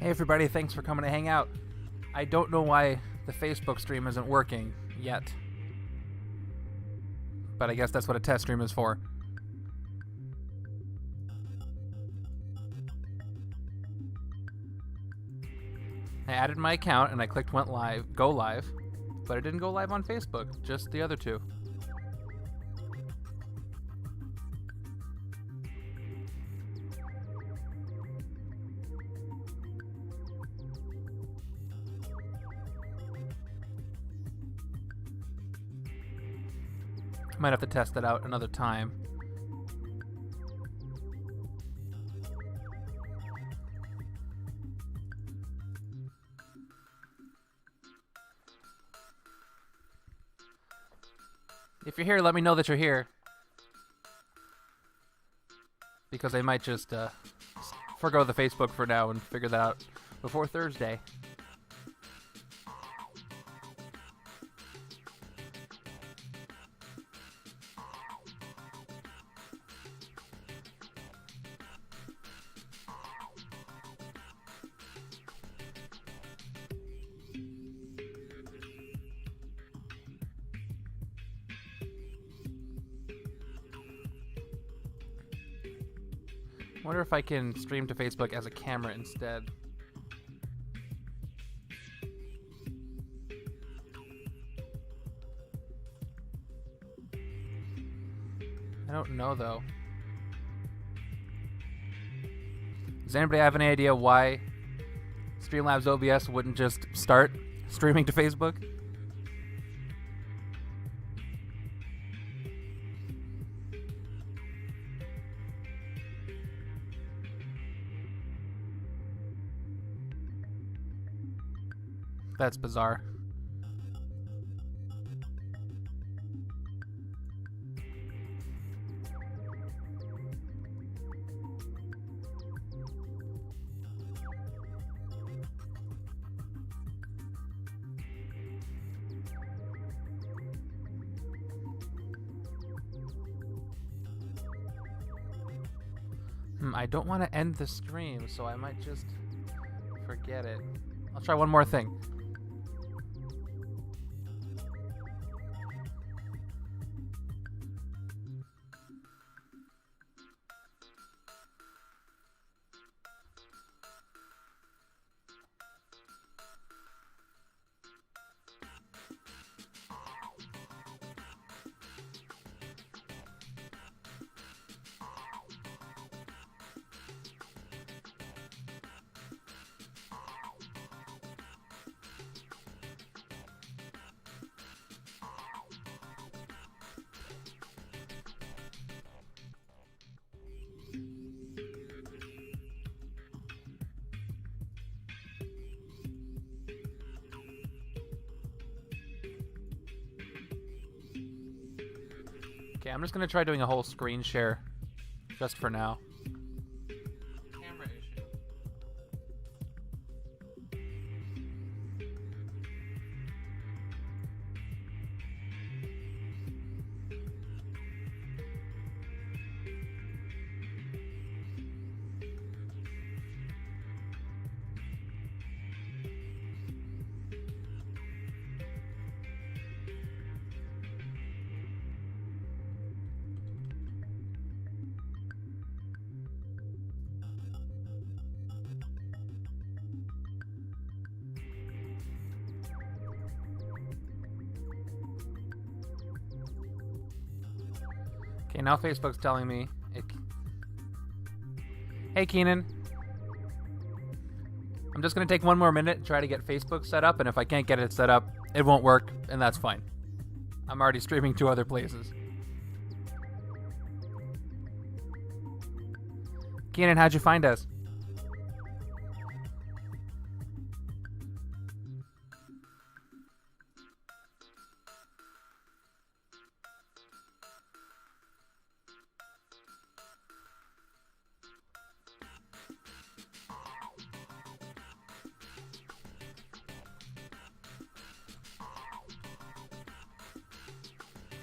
Hey everybody, thanks for coming to hang out. I don't know why the Facebook stream isn't working yet. But I guess that's what a test stream is for. I added my account and I clicked go live, but it didn't go live on Facebook, just the other two. Might have to test it out another time. If you're here, let me know that you're here. Because I might just forgo the Facebook for now and figure that out before Thursday. Wonder if I can stream to Facebook as a camera instead. I don't know though. Does anybody have any idea why Streamlabs OBS wouldn't just start streaming to Facebook? That's bizarre. I don't want to end the stream, so I might just forget it. I'll try one more thing. Okay, I'm just gonna try doing a whole screen share, just for now. Camera issue. Okay, now Facebook's telling me it... Hey, Keenan. I'm just going to take one more minute and try to get Facebook set up, and if I can't get it set up, it won't work, and that's fine. I'm already streaming to other places. Keenan, how'd you find us?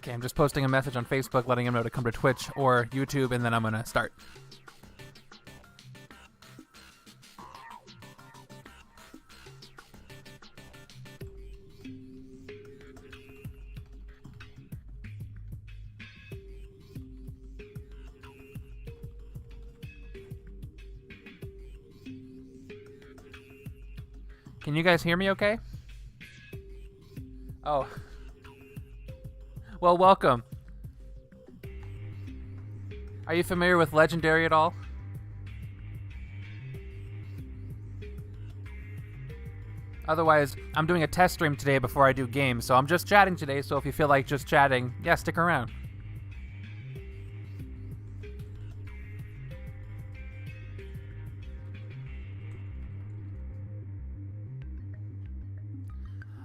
Okay, I'm just posting a message on Facebook letting him know to come to Twitch or YouTube, and then I'm gonna start. Can you guys hear me okay? Oh. Well, welcome. Are you familiar with Legendary at all? Otherwise, I'm doing a test stream today before I do games, so I'm just chatting today, so if you feel like just chatting, yeah, stick around.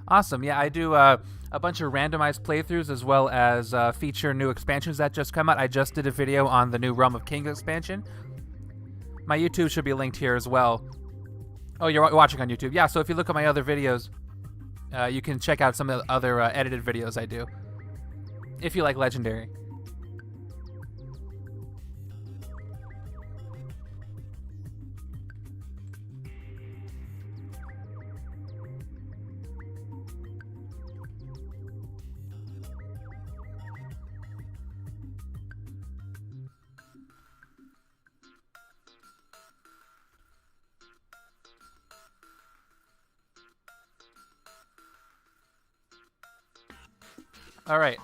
Awesome. Yeah, I do a bunch of randomized playthroughs as well as feature new expansions that just come out. I just did a video on the new Realm of Kings expansion. My YouTube should be linked here as well. Oh, you're watching on YouTube. Yeah, so if you look at my other videos, you can check out some of the other edited videos I do, if you like Legendary. All right.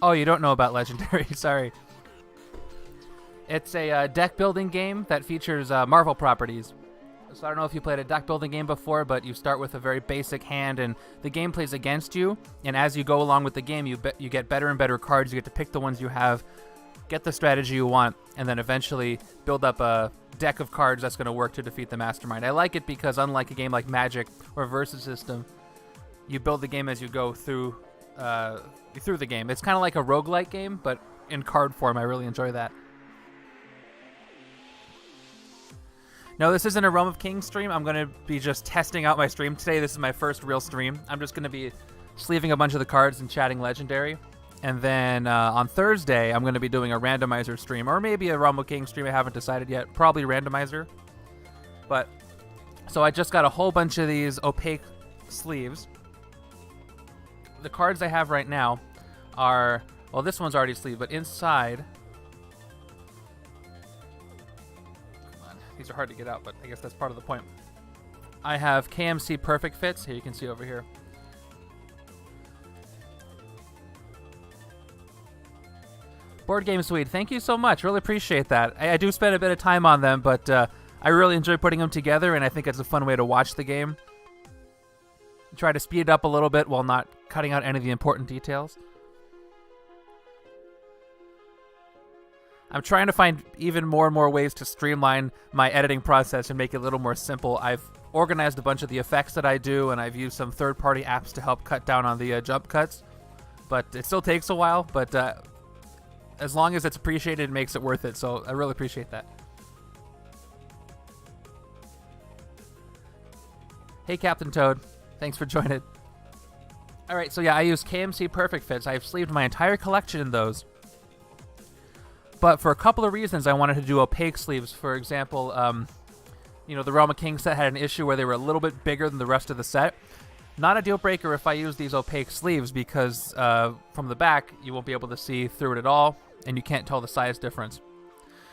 Oh, you don't know about Legendary. Sorry. It's a deck building game that features Marvel properties. So I don't know if you played a deck building game before, but you start with a very basic hand, and the game plays against you. And as you go along with the game, you get better and better cards. You get to pick the ones you have, get the strategy you want, and then eventually build up a deck of cards that's going to work to defeat the mastermind. I like it because unlike a game like Magic or Versus System, you build the game as you go through the game. It's kind of like a roguelike game, but in card form. I really enjoy that. No, this isn't a Realm of Kings stream. I'm going to be just testing out my stream today. This is my first real stream. I'm just going to be sleeving a bunch of the cards and chatting Legendary. And then on Thursday, I'm going to be doing a randomizer stream, or maybe a Realm of Kings stream. I haven't decided yet. Probably randomizer. But so I just got a whole bunch of these opaque sleeves. The cards I have right now are, well, this one's already sleeved, but inside... These are hard to get out, but I guess that's part of the point. I have KMC Perfect Fits. Here, you can see over here. Board Game Swede, thank you so much. Really appreciate that. I do spend a bit of time on them, but I really enjoy putting them together, and I think it's a fun way to watch the game. Try to speed it up a little bit while not cutting out any of the important details. I'm trying to find even more and more ways to streamline my editing process and make it a little more simple. I've organized a bunch of the effects that I do, and I've used some third-party apps to help cut down on the jump cuts. But it still takes a while, but as long as it's appreciated, it makes it worth it. So I really appreciate that. Hey, Captain Toad. Thanks for joining. All right, so yeah, I use KMC Perfect Fits. I've sleeved my entire collection in those. But for a couple of reasons, I wanted to do opaque sleeves. For example, the Realm of Kings set had an issue where they were a little bit bigger than the rest of the set. Not a deal breaker if I use these opaque sleeves because from the back, you won't be able to see through it at all, and you can't tell the size difference.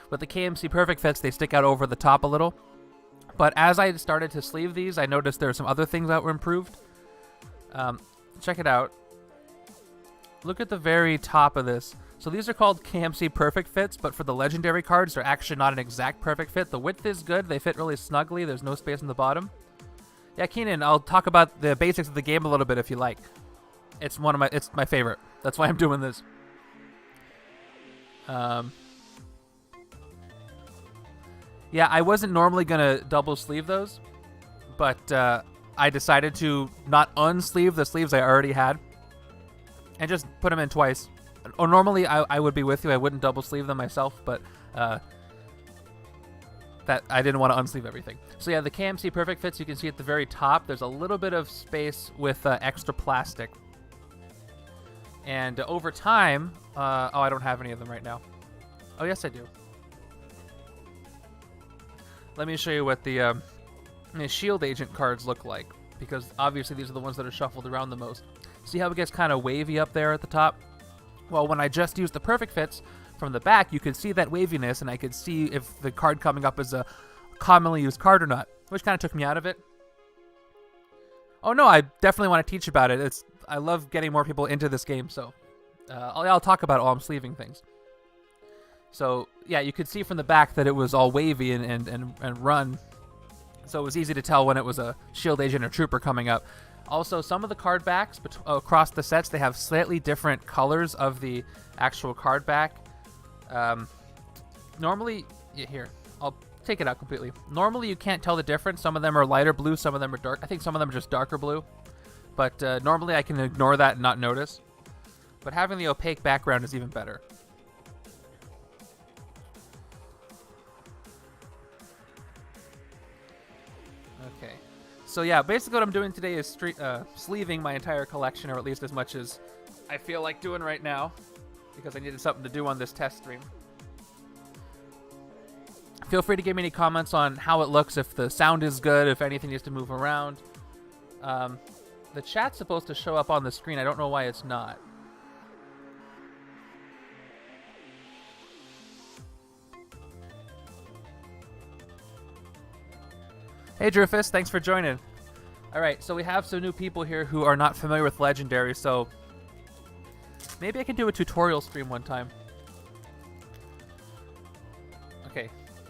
With the KMC Perfect Fits, they stick out over the top a little. But as I started to sleeve these, I noticed there were some other things that were improved. Check it out. Look at the very top of this. So these are called KMC Perfect Fits, but for the Legendary cards, they're actually not an exact perfect fit. The width is good. They fit really snugly. There's no space in the bottom. Yeah, Keenan, I'll talk about the basics of the game a little bit if you like. It's my favorite. That's why I'm doing this. Yeah, I wasn't normally going to double sleeve those, but I decided to not unsleeve the sleeves I already had and just put them in twice. Or normally I would be with you. I wouldn't double sleeve them myself, but that I didn't want to unsleeve everything. So yeah, the KMC Perfect Fits, you can see at the very top, there's a little bit of space with extra plastic. And over time, I don't have any of them right now. Oh, yes, I do. Let me show you what the Shield Agent cards look like. because obviously these are the ones that are shuffled around the most. See how it gets kind of wavy up there at the top? Well, when I just used the perfect fits from the back, you could see that waviness, and I could see if the card coming up is a commonly used card or not, which kind of took me out of it. Oh no, I definitely want to teach about it. I love getting more people into this game, so I'll talk about it while I'm sleeving things. So yeah, you could see from the back that it was all wavy and run, so it was easy to tell when it was a shield agent or trooper coming up. Also, some of the card backs across the sets, they have slightly different colors of the actual card back. Normally, here, I'll take it out completely. Normally, you can't tell the difference. Some of them are lighter blue, some of them are dark. I think some of them are just darker blue. But normally, I can ignore that and not notice. But having the opaque background is even better. Okay. So yeah, basically what I'm doing today is sleeving my entire collection, or at least as much as I feel like doing right now, because I needed something to do on this test stream. Feel free to give me any comments on how it looks, if the sound is good, if anything needs to move around. The chat's supposed to show up on the screen. I don't know why it's not. Hey Drufus, thanks for joining. Alright, so we have some new people here who are not familiar with Legendary, so maybe I can do a tutorial stream one time. Okay,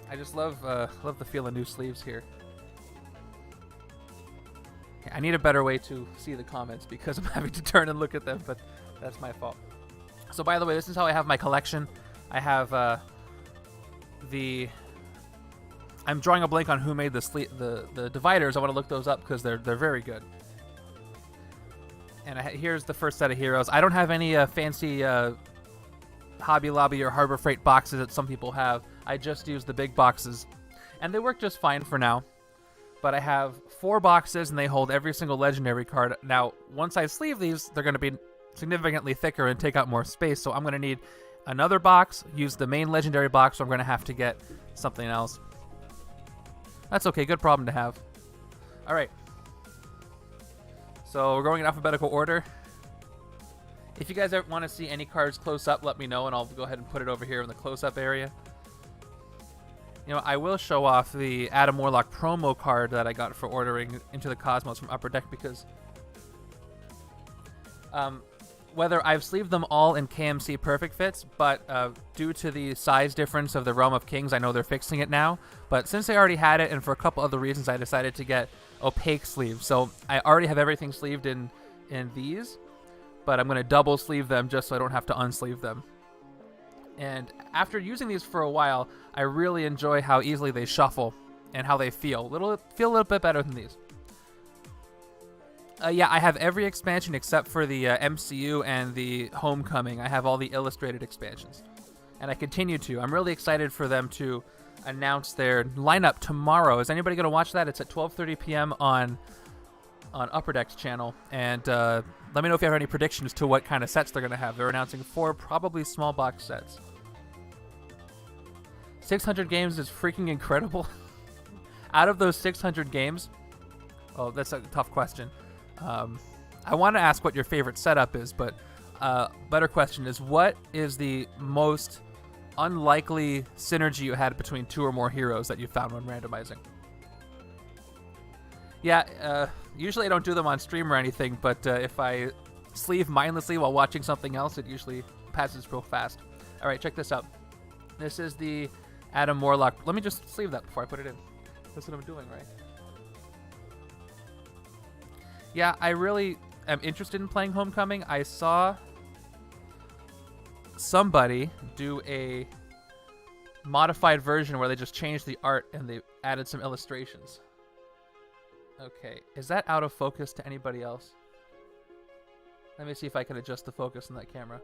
I just love the feel of new sleeves here. I need a better way to see the comments because I'm having to turn and look at them, but that's my fault. So by the way, this is how I have my collection. I have I'm drawing a blank on who made the dividers. I want to look those up because they're very good. And here's the first set of heroes. I don't have any fancy Hobby Lobby or Harbor Freight boxes that some people have. I just use the big boxes, and they work just fine for now. But I have 4 boxes, and they hold every single legendary card. Now, once I sleeve these, they're going to be significantly thicker and take up more space, so I'm going to need another box, use the main legendary box, so I'm going to have to get something else. That's okay, good problem to have. Alright. So we're going in alphabetical order. If you guys ever want to see any cards close up, let me know, and I'll go ahead and put it over here in the close-up area. You know, I will show off the Adam Warlock promo card that I got for ordering Into the Cosmos from Upper Deck, because whether I've sleeved them all in KMC Perfect Fits, but due to the size difference of the Realm of Kings, I know they're fixing it now. But since I already had it, and for a couple other reasons, I decided to get opaque sleeves. So I already have everything sleeved in these, but I'm going to double sleeve them just so I don't have to unsleeve them. And after using these for a while, I really enjoy how easily they shuffle and how they feel. Feel a little bit better than these. Yeah, I have every expansion except for the MCU and the Homecoming. I have all the illustrated expansions, and I continue to. I'm really excited for them to announce their lineup tomorrow. Is anybody going to watch that? It's at 12:30 p.m. on Upper Deck's channel, and let me know if you have any predictions to what kind of sets they're going to have. They're announcing 4 probably small box sets. 600 games is freaking incredible. Out of those 600 games, oh, that's a tough question. I want to ask what your favorite setup is, but better question is, what is the most unlikely synergy you had between 2 or more heroes that you found when randomizing? Yeah, usually I don't do them on stream or anything, but if I sleeve mindlessly while watching something else, it usually passes real fast. All right, check this out. This is the Adam Warlock. Let me just sleeve that before I put it in. That's what I'm doing, right? Yeah, I really am interested in playing Homecoming. I saw somebody do a modified version where they just changed the art and they added some illustrations. Okay, is that out of focus to anybody else? Let me see if I can adjust the focus on that camera.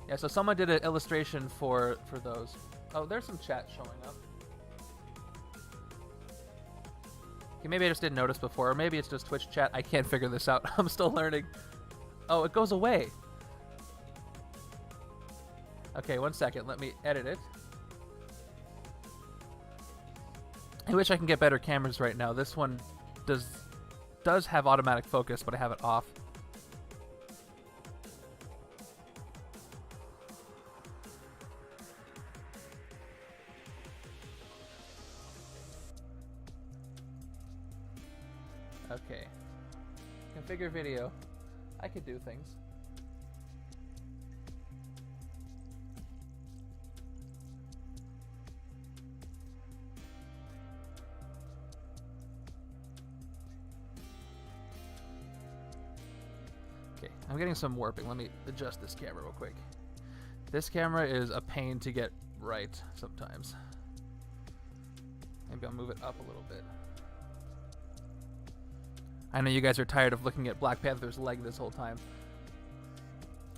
Yeah, so someone did an illustration for those. Oh, there's some chat showing up. Okay, maybe I just didn't notice before, or maybe it's just Twitch chat. I can't figure this out. I'm still learning. Oh, it goes away. Okay, 1 second. Let me edit it. I wish I can get better cameras right now. This one does does have automatic focus, but I have it off. Okay. Configure video. I could do things. Okay, I'm getting some warping. Let me adjust this camera real quick. This camera is a pain to get right sometimes. Maybe I'll move it up a little bit. I know you guys are tired of looking at Black Panther's leg this whole time.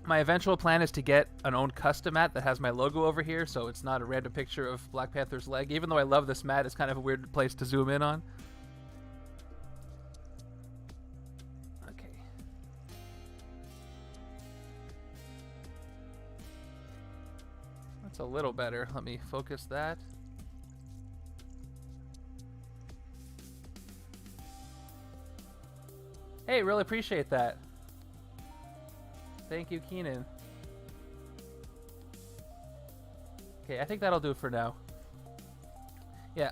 My eventual plan is to get an own custom mat that has my logo over here, so it's not a random picture of Black Panther's leg. Even though I love this mat, it's kind of a weird place to zoom in on. Okay. That's a little better. Let me focus that. Hey, really appreciate that. Thank you, Keenan. Okay, I think that'll do it for now. Yeah,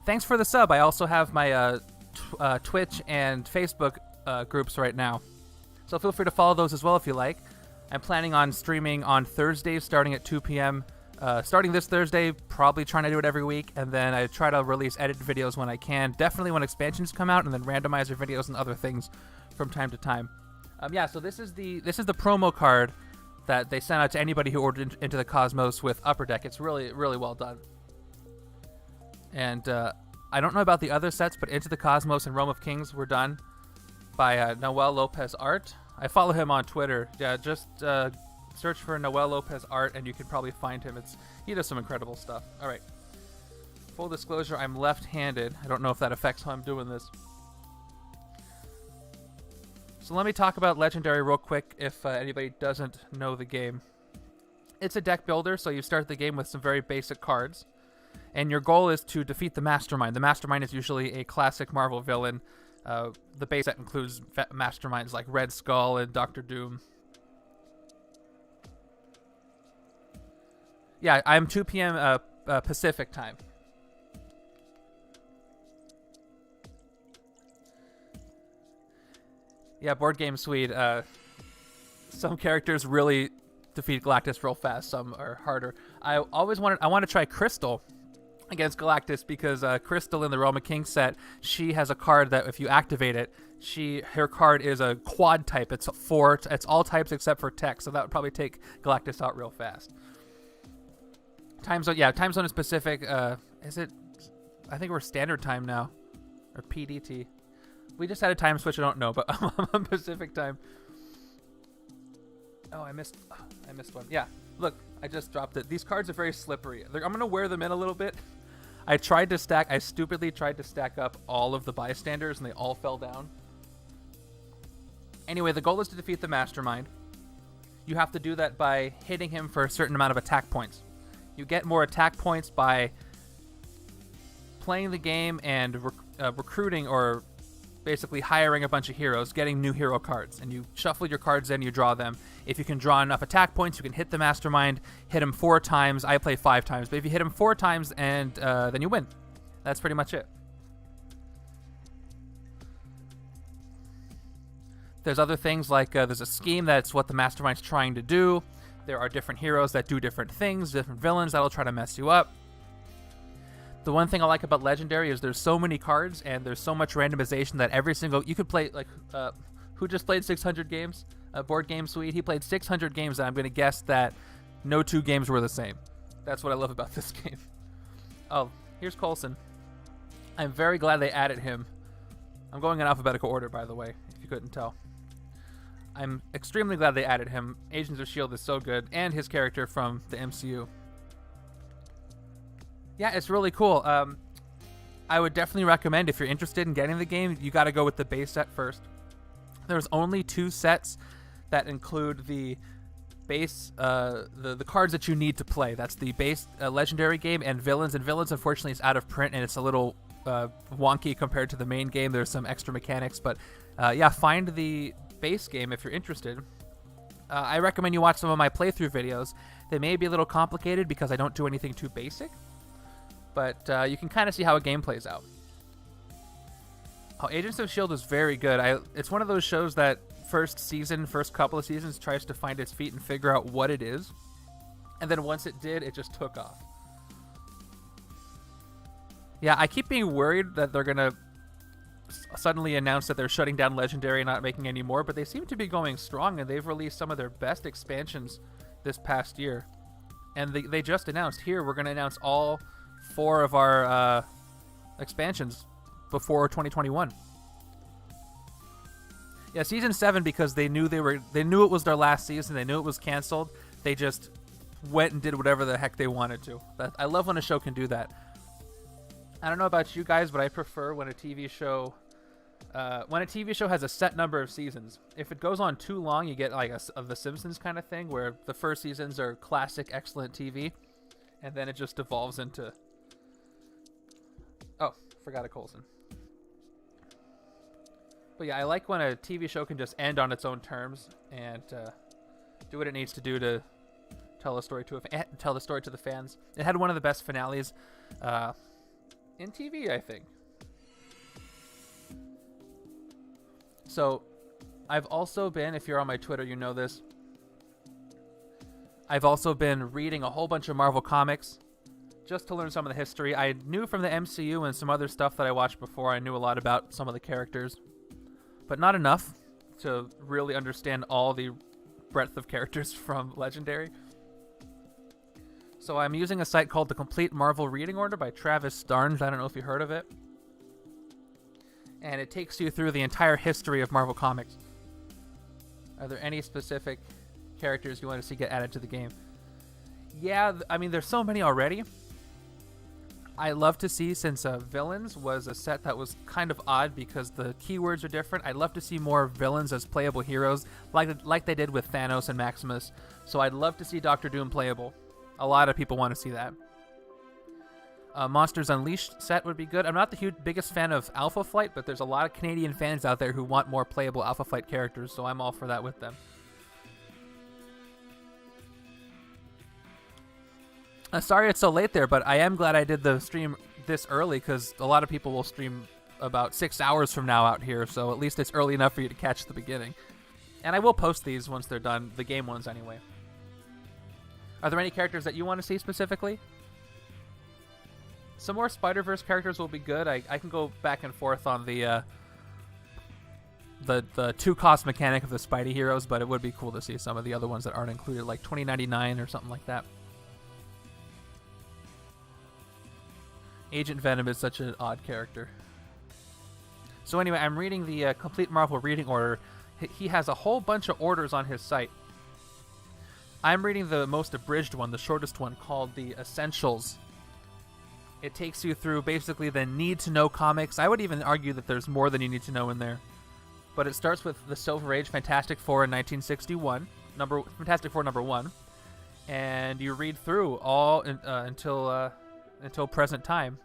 thanks for the sub. I also have my Twitch and Facebook groups right now. So feel free to follow those as well if you like. I'm planning on streaming on Thursdays starting at 2 p.m. Starting this Thursday, probably trying to do it every week, and then I try to release edited videos when I can. Definitely when expansions come out, and then randomizer videos and other things from time to time. Yeah, so this is the promo card that they sent out to anybody who ordered Into the Cosmos with Upper Deck. It's really, really well done. And I don't know about the other sets, but Into the Cosmos and Realm of Kings were done by Noel Lopez Art. I follow him on Twitter. Yeah, just search for Noel Lopez Art, and you can probably find him. He does some incredible stuff. All right. Full disclosure, I'm left-handed. I don't know if that affects how I'm doing this. So let me talk about Legendary real quick if anybody doesn't know the game. It's a deck builder, so you start the game with some very basic cards. And your goal is to defeat the Mastermind. The Mastermind is usually a classic Marvel villain. The base set includes Masterminds like Red Skull and Doctor Doom. Yeah, I'm 2 p.m. Pacific time. Yeah, Board Game Swede. Some characters really defeat Galactus real fast. Some are harder. I want to try Crystal against Galactus because Crystal in the Realm of Kings set, she has a card that if you activate it, her card is a quad type. It's all types except for tech, so that would probably take Galactus out real fast. Time zone, yeah, time zone is Pacific. Is it? I think we're standard time now, or PDT. We just had a time switch. I don't know, but I'm on Pacific time. Oh, I missed one. Yeah, look, I just dropped it. These cards are very slippery. I'm gonna wear them in a little bit. I stupidly tried to stack up all of the bystanders, and they all fell down. Anyway, the goal is to defeat the Mastermind. You have to do that by hitting him for a certain amount of attack points. You get more attack points by playing the game and recruiting or basically hiring a bunch of heroes, getting new hero cards. And you shuffle your cards in, you draw them. If you can draw enough attack points, you can hit the Mastermind, hit him 4 times. I play 5 times, but if you hit him 4 times, and then you win. That's pretty much it. There's other things like there's a scheme that's what the Mastermind's trying to do. There are different heroes that do different things, different villains that'll try to mess you up. The one thing I like about Legendary is there's so many cards and there's so much randomization that every single... You could play, like, who just played 600 games? Board Game Swede. He played 600 games, and I'm going to guess that no 2 games were the same. That's what I love about this game. Oh, here's Coulson. I'm very glad they added him. I'm going in alphabetical order, by the way, if you couldn't tell. I'm extremely glad they added him. Agents of S.H.I.E.L.D. is so good, and his character from the MCU. Yeah, it's really cool. I would definitely recommend, if you're interested in getting the game, you got to go with the base set first. There's only 2 sets that include the base, the cards that you need to play. That's the base Legendary game and Villains. And Villains, unfortunately, is out of print, and it's a little wonky compared to the main game. There's some extra mechanics, but yeah, find the base game if you're interested. I recommend you watch some of my playthrough videos. They may be a little complicated because I don't do anything too basic, but you can kind of see how a game plays out. Oh, Agents of S.H.I.E.L.D. is very good. It's one of those shows that first couple of seasons tries to find its feet and figure out what it is, and then once it did, it just took off. Yeah, I keep being worried that they're gonna suddenly announce that they're shutting down Legendary and not making any more, but they seem to be going strong, and they've released some of their best expansions this past year. And they just announced, here, we're going to announce all 4 of our expansions before 2021. Yeah, Season 7, because they knew it was their last season, they knew it was canceled, they just went and did whatever the heck they wanted to. I love when a show can do that. I don't know about you guys, but I prefer when a TV show has a set number of seasons. If it goes on too long, you get like a The Simpsons kind of thing, where the first seasons are classic, excellent TV, and then it just devolves into... Oh, forgot a Coulson. But yeah, I like when a TV show can just end on its own terms and do what it needs to do to tell the story to the fans. It had one of the best finales in TV, I think. So, I've also been, if you're on my Twitter, you know this, I've also been reading a whole bunch of Marvel comics just to learn some of the history. I knew from the MCU and some other stuff that I watched before, I knew a lot about some of the characters, but not enough to really understand all the breadth of characters from Legendary. So I'm using a site called the Complete Marvel Reading Order by Travis Starnes. I don't know if you heard of it. And it takes you through the entire history of Marvel Comics. Are there any specific characters you want to see get added to the game? Yeah, I mean, there's so many already. I love to see, since Villains was a set that was kind of odd because the keywords are different, I'd love to see more villains as playable heroes, like they did with Thanos and Maximus. So I'd love to see Doctor Doom playable. A lot of people want to see that. Monsters Unleashed set would be good. I'm not the biggest fan of Alpha Flight, but there's a lot of Canadian fans out there who want more playable Alpha Flight characters, so I'm all for that with them. Sorry it's so late there, but I am glad I did the stream this early, because a lot of people will stream about 6 hours from now out here, so at least it's early enough for you to catch the beginning. And I will post these once they're done, the game ones anyway. Are there any characters that you want to see specifically? Some more Spider-Verse characters will be good. I can go back and forth on the 2-cost mechanic of the Spidey heroes, but it would be cool to see some of the other ones that aren't included, like 2099 or something like that. Agent Venom is such an odd character. So anyway, I'm reading the Complete Marvel Reading Order. He has a whole bunch of orders on his site. I'm reading the most abridged one, the shortest one, called the Essentials. It takes you through basically the need-to-know comics. I would even argue that there's more than you need to know in there. But it starts with the Silver Age, Fantastic Four in 1961, Fantastic Four number 1, and you read through all until present time,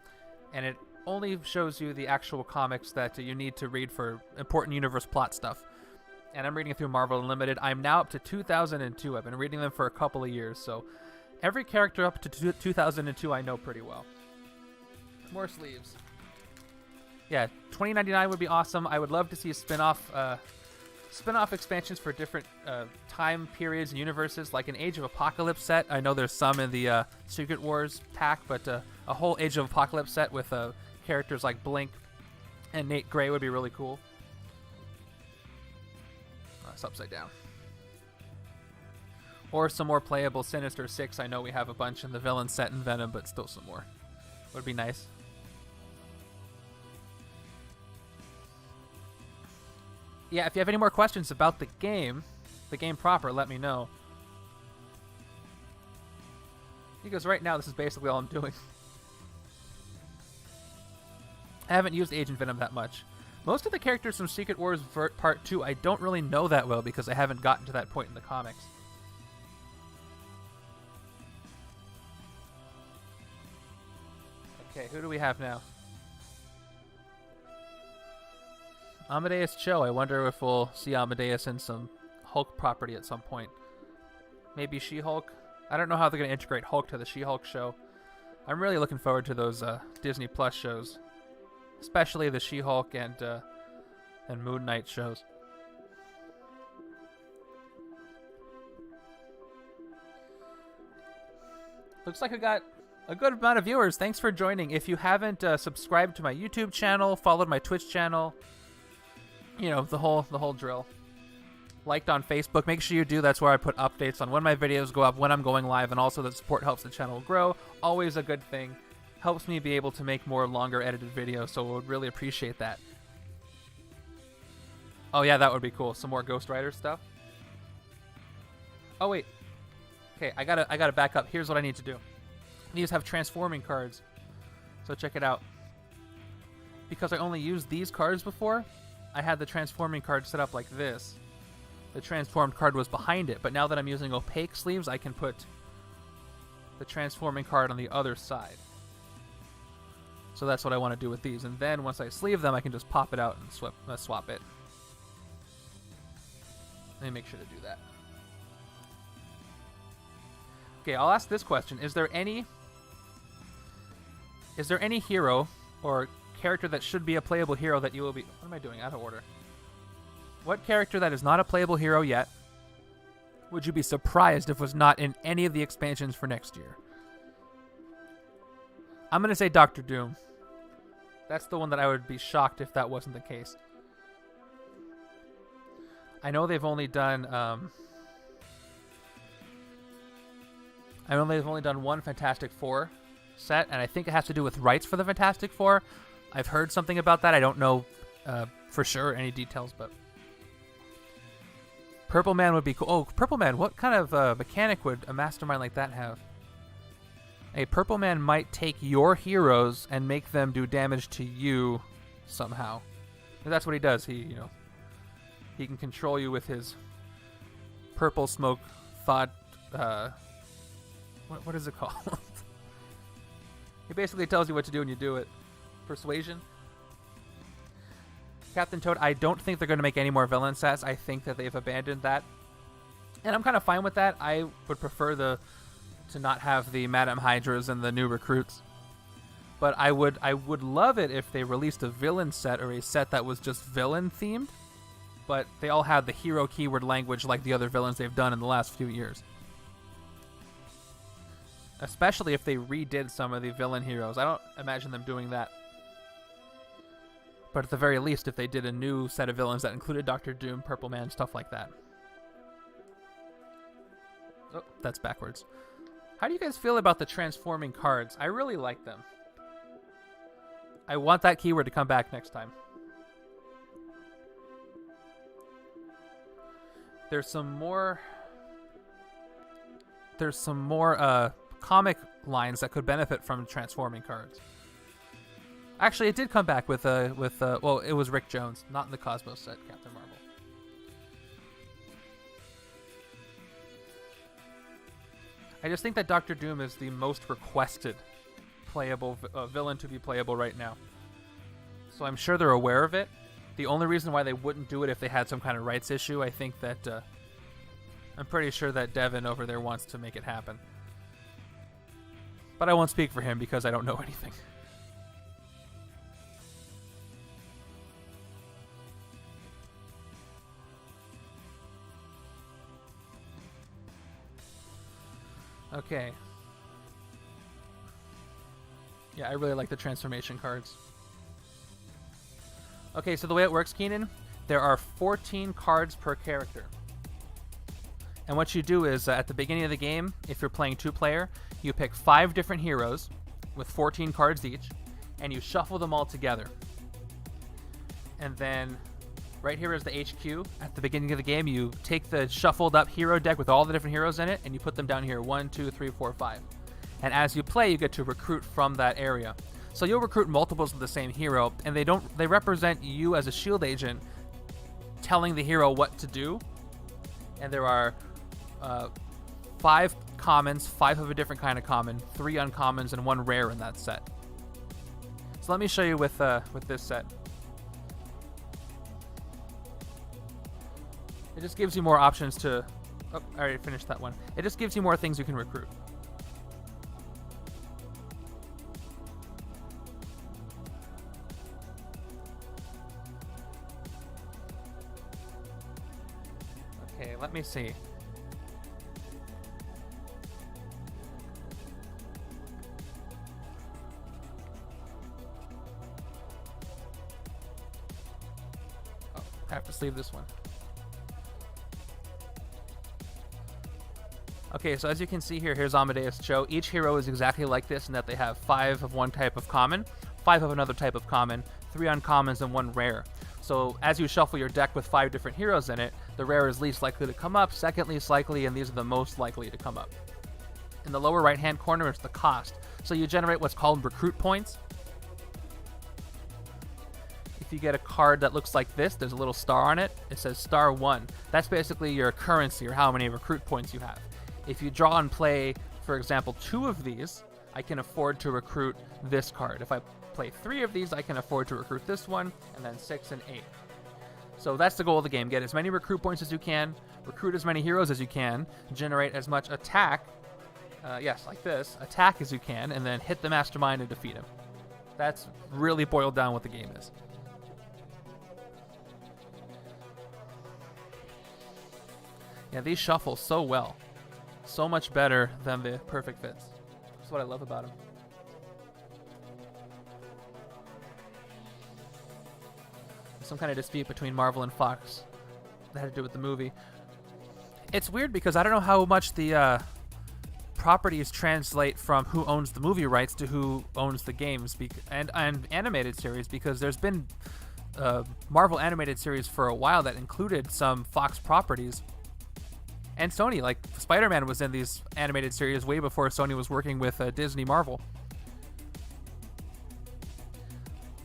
and it only shows you the actual comics that you need to read for important universe plot stuff. And I'm reading through Marvel Unlimited. I'm now up to 2002. I've been reading them for a couple of years, so every character up to 2002 I know pretty well. More sleeves. Yeah, 2099 would be awesome. I would love to see spin-off expansions for different time periods and universes, like an Age of Apocalypse set. I know there's some in the Secret Wars pack, but a whole Age of Apocalypse set with characters like Blink and Nate Gray would be really cool. It's upside down. Or some more playable Sinister Six. I know we have a bunch in the villain set in Venom, but still some more. Would be nice. Yeah, if you have any more questions about the game proper, let me know. Because right now, this is basically all I'm doing. I haven't used Agent Venom that much. Most of the characters from Secret Wars Part 2 I don't really know that well because I haven't gotten to that point in the comics. Okay, who do we have now? Amadeus Cho. I wonder if we'll see Amadeus in some Hulk property at some point. Maybe She-Hulk. I don't know how they're going to integrate Hulk to the She-Hulk show. I'm really looking forward to those Disney Plus shows, especially the She-Hulk and Moon Knight shows. Looks like I got a good amount of viewers. Thanks for joining. If you haven't subscribed to my YouTube channel, followed my Twitch channel, you know, the whole drill. Liked on Facebook, make sure you do. That's where I put updates on when my videos go up, when I'm going live, and also the support helps the channel grow. Always a good thing. Helps me be able to make more longer edited videos, so I would really appreciate that. Oh yeah, that would be cool. Some more Ghost Rider stuff. Oh wait. Okay, I gotta back up. Here's what I need to do. These have transforming cards, so check it out. Because I only used these cards before, I had the transforming card set up like this. The transformed card was behind it, but now that I'm using opaque sleeves, I can put the transforming card on the other side. So that's what I want to do with these. And then once I sleeve them, I can just pop it out and swap it. Let me make sure to do that. Okay, I'll ask this question. Is there any hero or character that should be a playable hero that you will be... What am I doing? Out of order. What character that is not a playable hero yet would you be surprised if was not in any of the expansions for next year? I'm going to say Doctor Doom. That's the one that I would be shocked if that wasn't the case. I know they've only done... I know they've only done one Fantastic Four set, and I think it has to do with rights for the Fantastic Four. I've heard something about that. I don't know for sure any details, but... Purple Man would be cool. Oh, Purple Man, what kind of mechanic would a mastermind like that have? A Purple Man might take your heroes and make them do damage to you somehow. And that's what he does. He can control you with his purple smoke thought. What is it called? He basically tells you what to do and you do it. Persuasion. Captain Toad, I don't think they're going to make any more villain sets. I think that they've abandoned that. And I'm kind of fine with that. I would prefer to not have the Madame Hydras and the new recruits. But I would love it if they released a villain set or a set that was just villain themed. But they all had the hero keyword language like the other villains they've done in the last few years. Especially if they redid some of the villain heroes. I don't imagine them doing that. But at the very least, if they did a new set of villains that included Doctor Doom, Purple Man, stuff like that. Oh, that's backwards. How do you guys feel about the transforming cards? I really like them. I want that keyword to come back next time. There's some more comic lines that could benefit from transforming cards. Actually, it did come back with well, it was Rick Jones, not in the Cosmos set, Captain Marvel. I just think that Doctor Doom is the most requested playable villain to be playable right now. So I'm sure they're aware of it. The only reason why they wouldn't do it if they had some kind of rights issue, I think that I'm pretty sure that Devin over there wants to make it happen. But I won't speak for him because I don't know anything. Okay. Yeah, I really like the transformation cards. Okay, so the way it works, Keenan, there are 14 cards per character. And what you do is, at the beginning of the game, if you're playing 2-player, you pick 5 different heroes with 14 cards each, and you shuffle them all together. And then, right here is the HQ. At the beginning of the game, you take the shuffled up hero deck with all the different heroes in it, and you put them down here, 1, 2, 3, 4, 5. And as you play, you get to recruit from that area. So you'll recruit multiples of the same hero, and they represent you as a shield agent telling the hero what to do. And there are 5 commons, 5 of a different kind of common, 3 uncommons, and 1 rare in that set. So let me show you with this set. It just gives you more options to... Oh, I already finished that one. It just gives you more things you can recruit. Okay, let me see. Oh, I have to sleeve this one. Okay, so as you can see here, here's Amadeus Cho. Each hero is exactly like this in that they have 5 of one type of common, 5 of another type of common, 3 uncommons, and 1 rare. So as you shuffle your deck with 5 different heroes in it, the rare is least likely to come up, second least likely, and these are the most likely to come up. In the lower right-hand corner, it's the cost. So you generate what's called recruit points. If you get a card that looks like this, there's a little star on it. It says star 1. That's basically your currency, or how many recruit points you have. If you draw and play, for example, 2 of these, I can afford to recruit this card. If I play 3 of these, I can afford to recruit this one, and then 6 and 8. So that's the goal of the game. Get as many recruit points as you can, recruit as many heroes as you can, generate as much attack, yes, like this, attack as you can, and then hit the mastermind and defeat him. That's really boiled down what the game is. Yeah, these shuffle so well. So much better than the perfect fits. That's what I love about them. Some kind of dispute between Marvel and Fox that had to do with the movie. It's weird because I don't know how much the properties translate from who owns the movie rights to who owns the games and animated series, because there's been Marvel animated series for a while that included some Fox properties. And Sony, like Spider-Man was in these animated series way before Sony was working with Disney Marvel.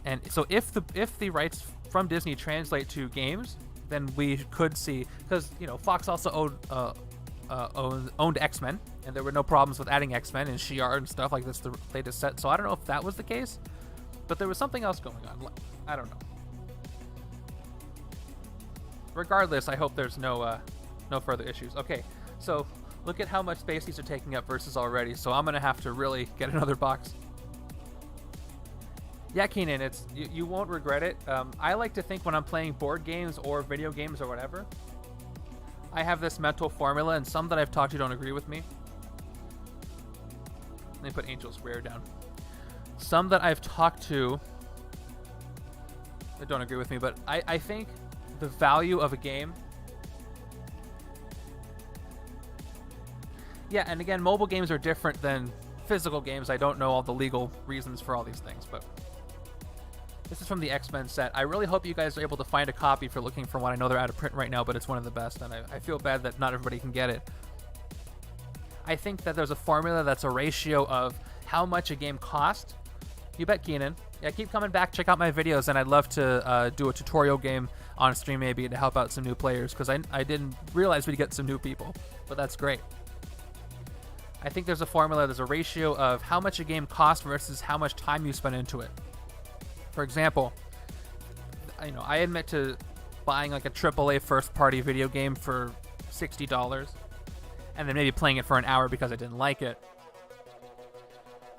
And so if the rights from Disney translate to games, then we could see, because Fox also owned X-Men, and there were no problems with adding X-Men and Shi'ar and stuff like this, the latest set. So I don't know if that was the case, but there was something else going on. I don't know. Regardless, I hope there's no further issues. Okay, so look at how much space these are taking up versus already. So I'm gonna have to really get another box. Yeah, Keenan, you won't regret it. I like to think when I'm playing board games or video games or whatever, I have this mental formula, and some that I've talked to don't agree with me. Let me put Angel Square down. Some that I've talked to that don't agree with me, but I think the value of a game... Yeah, and again, mobile games are different than physical games. I don't know all the legal reasons for all these things, but this is from the X-Men set. I really hope you guys are able to find a copy if you're looking for one. I know they're out of print right now, but it's one of the best, and I feel bad that not everybody can get it. I think that there's a formula that's a ratio of how much a game costs. You bet, Keenan. Yeah, keep coming back. Check out my videos, and I'd love to do a tutorial game on stream maybe to help out some new players, because I didn't realize we'd get some new people, but that's great. I think there's a formula, there's a ratio of how much a game costs versus how much time you spend into it. For example, I admit to buying like a AAA first-party video game for $60 and then maybe playing it for an hour because I didn't like it.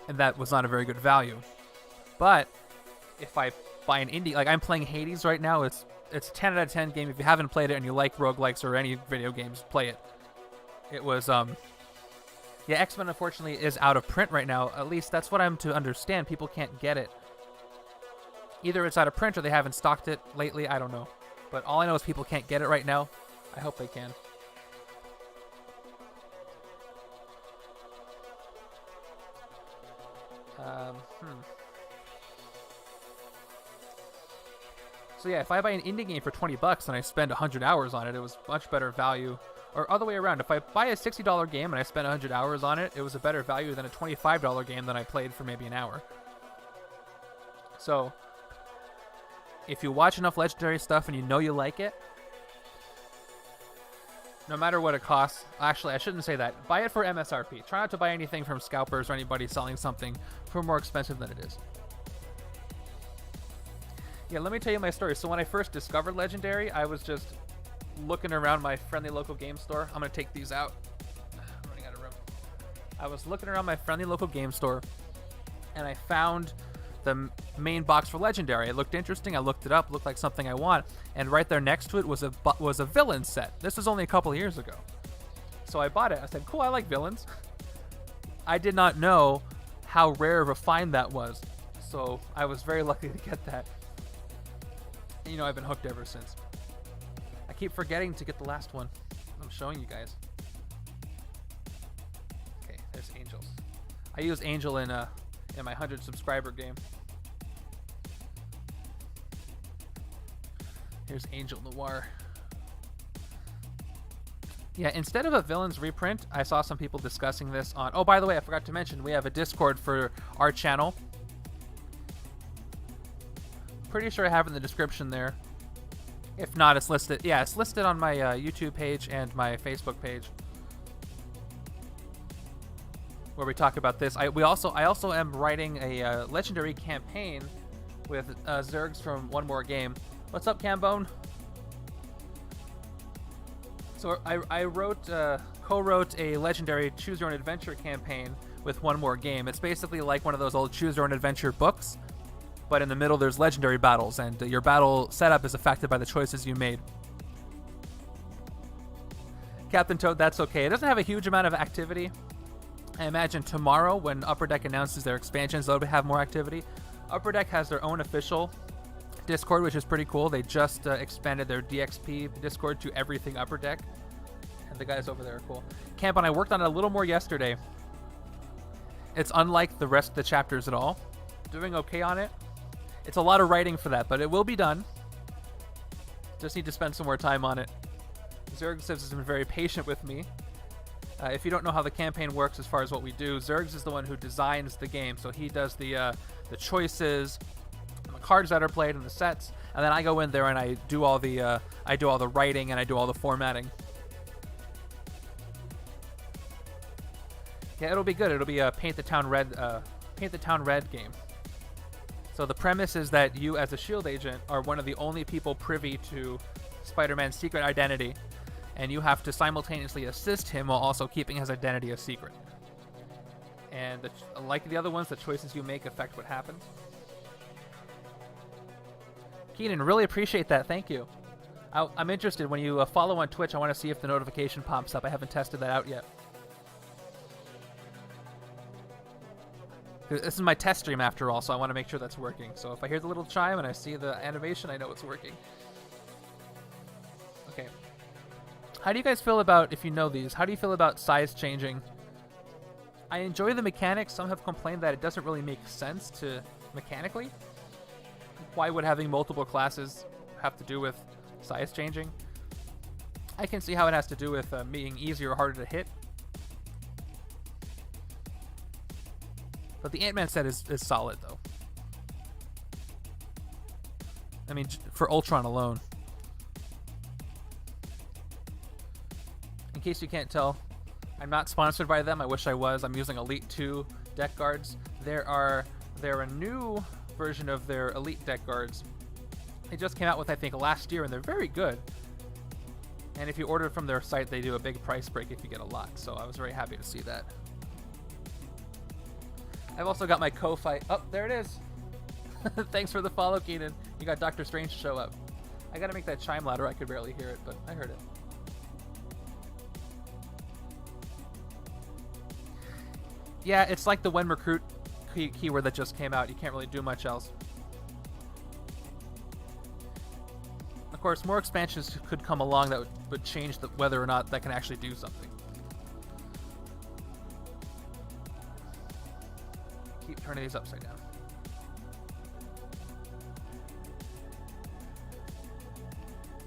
And that was not a very good value. But if I buy an indie, like I'm playing Hades right now, it's a 10 out of 10 game. If you haven't played it and you like roguelikes or any video games, play it. It was, yeah, X-Men unfortunately is out of print right now. At least that's what I'm to understand. People can't get it. Either it's out of print or they haven't stocked it lately. I don't know. But all I know is people can't get it right now. I hope they can. So yeah, if I buy an indie game for $20 and I spend 100 hours on it, it was much better value. Or other way around, if I buy a $60 game and I spend 100 hours on it, it was a better value than a $25 game that I played for maybe an hour. So, if you watch enough Legendary stuff and you know you like it, no matter what it costs, actually I shouldn't say that, buy it for MSRP. Try not to buy anything from scalpers or anybody selling something for more expensive than it is. Yeah, let me tell you my story. So when I first discovered Legendary, I was just looking around my friendly local game store. I'm gonna take these out. I'm running out of room. I was looking around my friendly local game store, and I found the main box for Legendary. It looked interesting. I looked it up. Looked like something I want. And right there next to it was a villain set. This was only a couple of years ago. So I bought it. I said, cool, I like villains. I did not know how rare of a find that was. So I was very lucky to get that. And, you know, I've been hooked ever since. I keep forgetting to get the last one. I'm showing you guys. Okay, there's Angels. I use Angel in my 100 subscriber game. Here's Angel Noir. Yeah, instead of a villains reprint, I saw some people discussing this on... Oh, by the way, I forgot to mention, we have a Discord for our channel. Pretty sure I have it in the description there. If not, it's listed. Yeah, it's listed on my YouTube page and my Facebook page, where we talk about this. I also am writing a legendary campaign with Zergs from One More Game. What's up, Cambone? So I co-wrote a legendary Choose Your Own Adventure campaign with One More Game. It's basically like one of those old Choose Your Own Adventure books, but in the middle there's legendary battles, and your battle setup is affected by the choices you made. Captain Toad, that's okay. It doesn't have a huge amount of activity. I imagine tomorrow, when Upper Deck announces their expansions, they'll have more activity. Upper Deck has their own official Discord, which is pretty cool. They just expanded their DXP Discord to everything Upper Deck, and the guys over there are cool. Camp, and I worked on it a little more yesterday. It's unlike the rest of the chapters at all. Doing okay on it. It's a lot of writing for that, but it will be done. Just need to spend some more time on it. Zergs has been very patient with me. If you don't know how the campaign works as far as what we do, Zergs is the one who designs the game, so he does the choices, the cards that are played, and the sets, and then I go in there and I do all the writing and I do all the formatting. Yeah, it'll be good. It'll be a Paint the Town Red game. So the premise is that you, as a SHIELD agent, are one of the only people privy to Spider-Man's secret identity, and you have to simultaneously assist him while also keeping his identity a secret. And like the other ones, the choices you make affect what happens. Keenan, really appreciate that. Thank you. I'm interested. When you follow on Twitch, I want to see if the notification pops up. I haven't tested that out yet. This is my test stream after all, so I want to make sure that's working. So if I hear the little chime and I see the animation, I know it's working. Okay. How do you guys feel about, if you know these, how do you feel about size changing? I enjoy the mechanics. Some have complained that it doesn't really make sense to mechanically. Why would having multiple classes have to do with size changing? I can see how it has to do with being easier or harder to hit. But the Ant-Man set is solid, though. I mean, for Ultron alone. In case you can't tell, I'm not sponsored by them. I wish I was. I'm using Elite 2 deck guards. They're a new version of their Elite deck guards. They just came out with, I think, last year, and they're very good. And if you order from their site, they do a big price break if you get a lot. So I was very happy to see that. I've also got my co-fight. Oh, there it is. Thanks for the follow, Keenan. You got Dr. Strange to show up. I gotta make that chime louder. I could barely hear it, but I heard it. Yeah, it's like the when recruit keyword that just came out. You can't really do much else. Of course, more expansions could come along that would change whether or not that can actually do something. Keep turning these upside down.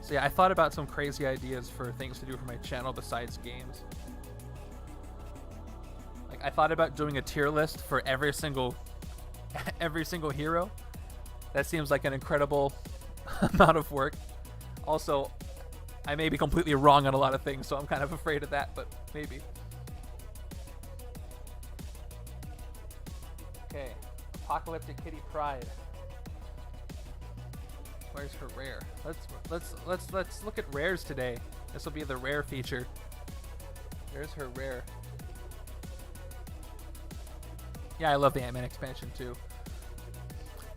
So yeah, I thought about some crazy ideas for things to do for my channel besides games. Like, I thought about doing a tier list for every single hero. That seems like an incredible amount of work. Also, I may be completely wrong on a lot of things, so I'm kind of afraid of that, but maybe. Okay, Apocalyptic Kitty Pride. Where's her rare? Let's look at rares today. This will be the rare feature. There's her rare. Yeah, I love the Ant-Man expansion too.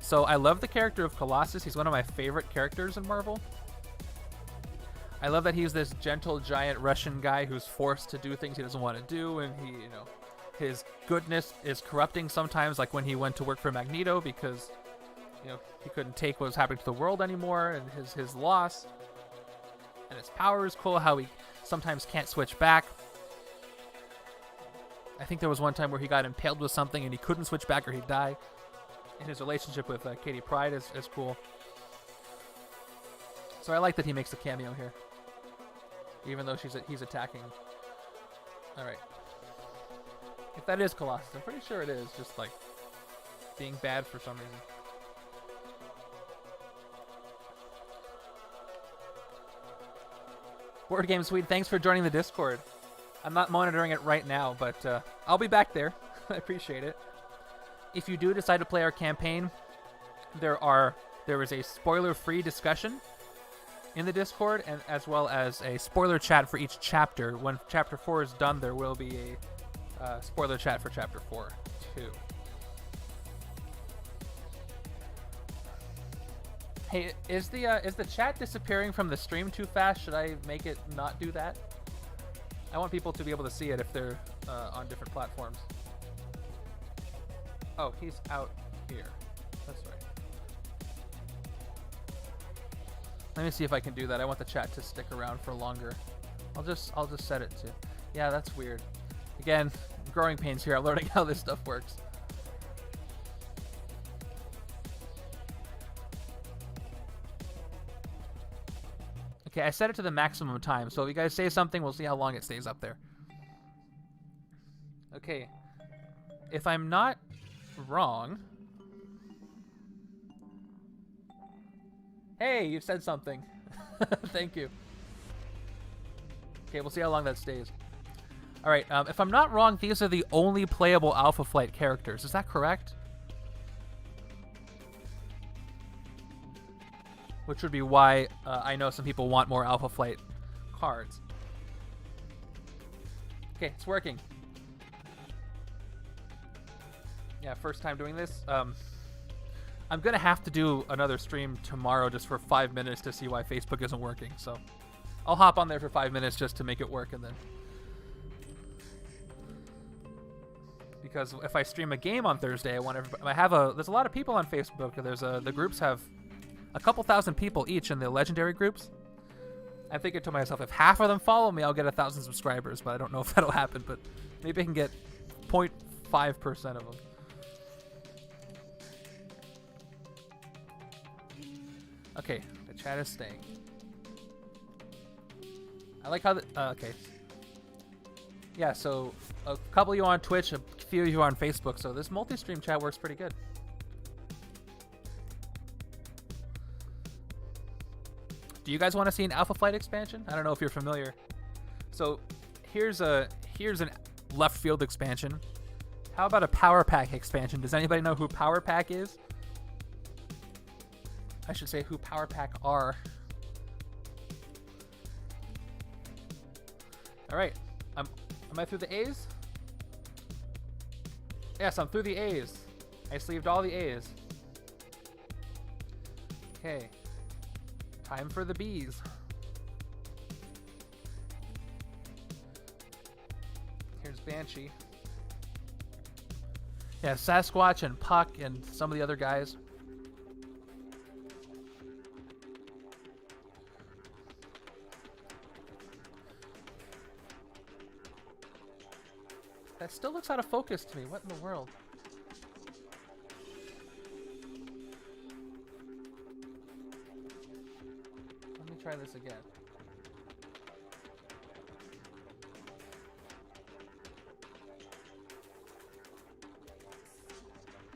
So I love the character of Colossus. He's one of my favorite characters in Marvel. I love that he's this gentle giant Russian guy who's forced to do things he doesn't want to do, and he, you know, his goodness is corrupting sometimes, like when he went to work for Magneto because, you know, he couldn't take what was happening to the world anymore, and his loss. And his power is cool, how he sometimes can't switch back. I think there was one time where he got impaled with something and he couldn't switch back or he'd die. And his relationship with Katie Pryde is cool. So I like that he makes a cameo here, even though he's attacking. All right. If that is Colossus, I'm pretty sure it is, just like being bad for some reason. Board Game Swede, thanks for joining the Discord. I'm not monitoring it right now, but I'll be back there. I appreciate it. If you do decide to play our campaign, there is a spoiler-free discussion in the Discord, and as well as a spoiler chat for each chapter. When Chapter 4 is done, there will be a spoiler chat for Chapter 4 too. Hey, is the chat disappearing from the stream too fast? Should I make it not do that? I want people to be able to see it if they're on different platforms. Oh, he's out here. That's right. Let me see if I can do that. I want the chat to stick around for longer. I'll just set it to. Yeah, that's weird. Again, growing pains here. I'm learning how this stuff works. Okay, I set it to the maximum time. So if you guys say something, we'll see how long it stays up there. Okay. If I'm not wrong. Hey, you said something. Thank you. Okay, we'll see how long that stays. All right, if I'm not wrong, these are the only playable Alpha Flight characters. Is that correct? Which would be why I know some people want more Alpha Flight cards. Okay, it's working. Yeah, first time doing this. I'm going to have to do another stream tomorrow just for 5 minutes to see why Facebook isn't working. So I'll hop on there for 5 minutes just to make it work, and then... Because if I stream a game on Thursday, I want everybody... There's a lot of people on Facebook. The groups have a couple thousand people each in the legendary groups. I'm thinking to myself, if half of them follow me, I'll get 1,000 subscribers, but I don't know if that'll happen, but maybe I can get 0.5% of them. Okay, the chat is staying. I like how okay. Yeah, so a couple of you on Twitch, a few of you on Facebook, so this multi-stream chat works pretty good. Do you guys want to see an Alpha Flight expansion? I don't know if you're familiar. So here's an left field expansion. How about a Power Pack expansion? Does anybody know who Power Pack is? I should say who Power Pack are. All right, am I through the A's? Yes, I'm through the A's. I sleeved all the A's. Okay, time for the B's. Here's Banshee. Yeah, Sasquatch and Puck and some of the other guys. That still looks out of focus to me. What in the world? Let me try this again.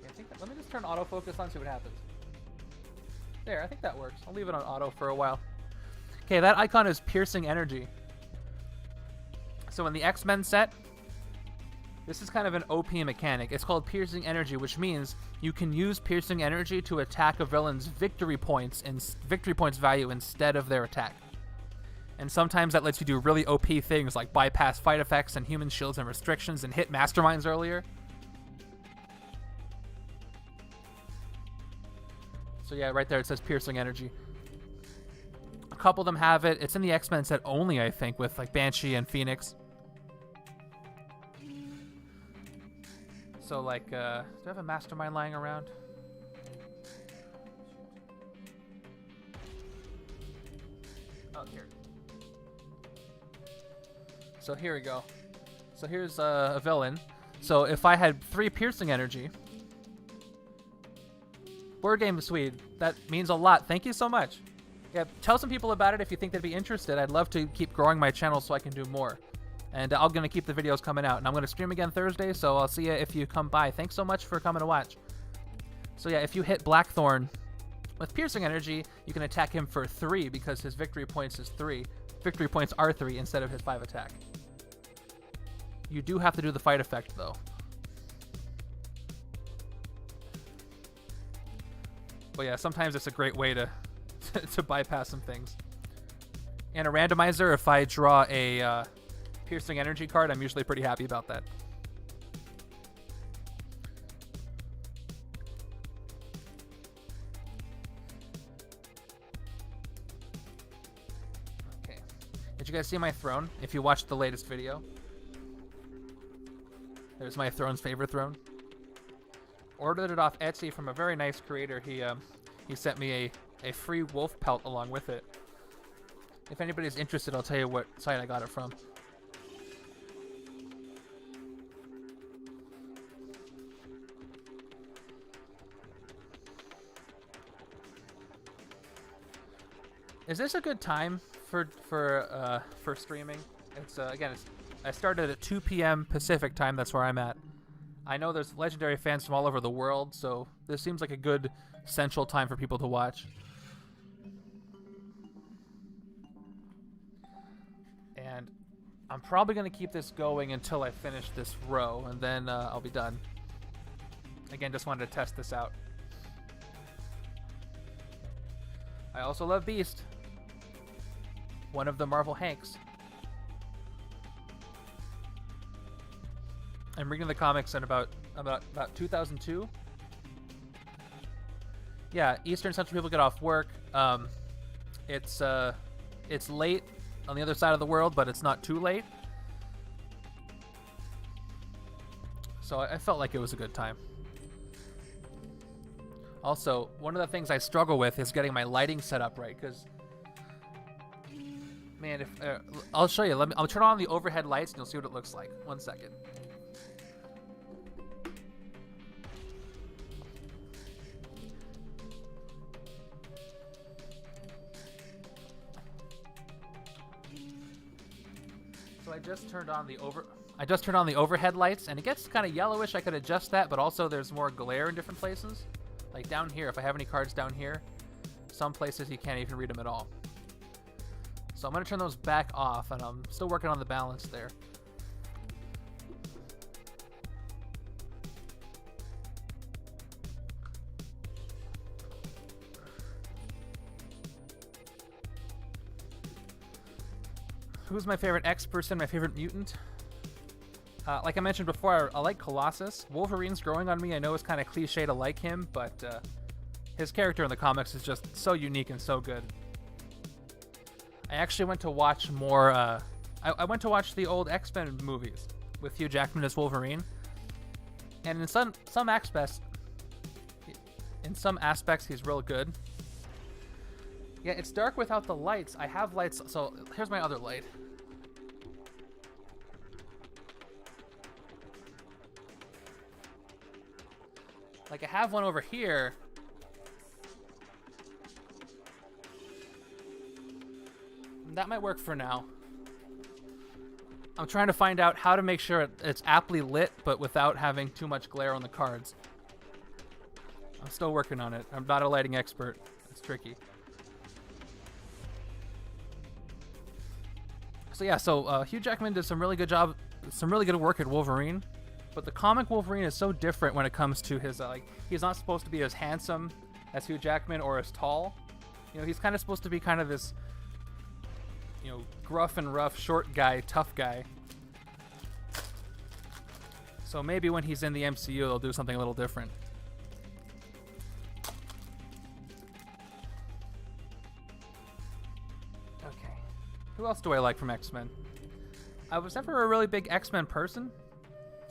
Yeah, I think let me just turn autofocus on, see what happens. There, I think that works. I'll leave it on auto for a while. Okay, that icon is piercing energy. So in the X-Men set, This is kind of an OP mechanic. It's called Piercing Energy, which means you can use Piercing Energy to attack a villain's victory points value instead of their attack. And sometimes that lets you do really OP things like bypass fight effects and human shields and restrictions and hit masterminds earlier. So yeah, right there it says Piercing Energy. A couple of them have it. It's in the X-Men set only, I think, with like Banshee and Phoenix. So like, do I have a mastermind lying around? Oh, here. So here we go. So here's a villain. So if I had 3 Piercing Energy, Board Game Swede, that means a lot. Thank you so much. Yeah, tell some people about it if you think they'd be interested. I'd love to keep growing my channel so I can do more. And I'm going to keep the videos coming out. And I'm going to stream again Thursday, so I'll see you if you come by. Thanks so much for coming to watch. So yeah, if you hit Blackthorn with Piercing Energy, you can attack him for 3 because his victory points is 3. Victory points are 3 instead of his 5 attack. You do have to do the fight effect, though. But yeah, sometimes it's a great way to to bypass some things. And a randomizer, if I draw a Piercing Energy card, I'm usually pretty happy about that. Okay. Did you guys see my throne? If you watched the latest video. There's my throne's favorite throne. Ordered it off Etsy from a very nice creator. He sent me a free wolf pelt along with it. If anybody's interested, I'll tell you what site I got it from. Is this a good time for streaming? It's again, I started at 2 p.m. Pacific time. That's where I'm at. I know there's Legendary fans from all over the world, so this seems like a good central time for people to watch. And I'm probably going to keep this going until I finish this row, and then I'll be done. Again, just wanted to test this out. I also love Beast. One of the Marvel Hanks. I'm reading the comics in about 2002. Yeah, Eastern Central people get off work. It's late on the other side of the world, but it's not too late. So I felt like it was a good time. Also, one of the things I struggle with is getting my lighting set up right, because man, if I'll show you. I'll turn on the overhead lights and you'll see what it looks like. 1 second. So I just turned on the overhead lights, and it gets kind of yellowish. I could adjust that, but also there's more glare in different places. Like down here, if I have any cards down here, some places you can't even read them at all. So I'm going to turn those back off, and I'm still working on the balance there. Who's my favorite X-person, my favorite mutant? Like I mentioned before, I like Colossus. Wolverine's growing on me. I know it's kind of cliche to like him, but his character in the comics is just so unique and so good. I actually went to watch more... I went to watch the old X-Men movies with Hugh Jackman as Wolverine. And in some aspects, he's real good. Yeah, it's dark without the lights. I have lights, so here's my other light. Like, I have one over here. That might work for now. I'm trying to find out how to make sure it's aptly lit, but without having too much glare on the cards. I'm still working on it. I'm not a lighting expert. It's tricky. So yeah, Hugh Jackman did some really good work at Wolverine. But the comic Wolverine is so different when it comes to his he's not supposed to be as handsome as Hugh Jackman or as tall. You know, he's kind of supposed to be kind of this, you know, gruff and rough, short guy, tough guy. So maybe when he's in the MCU, they'll do something a little different. Okay. Who else do I like from X-Men? I was never a really big X-Men person,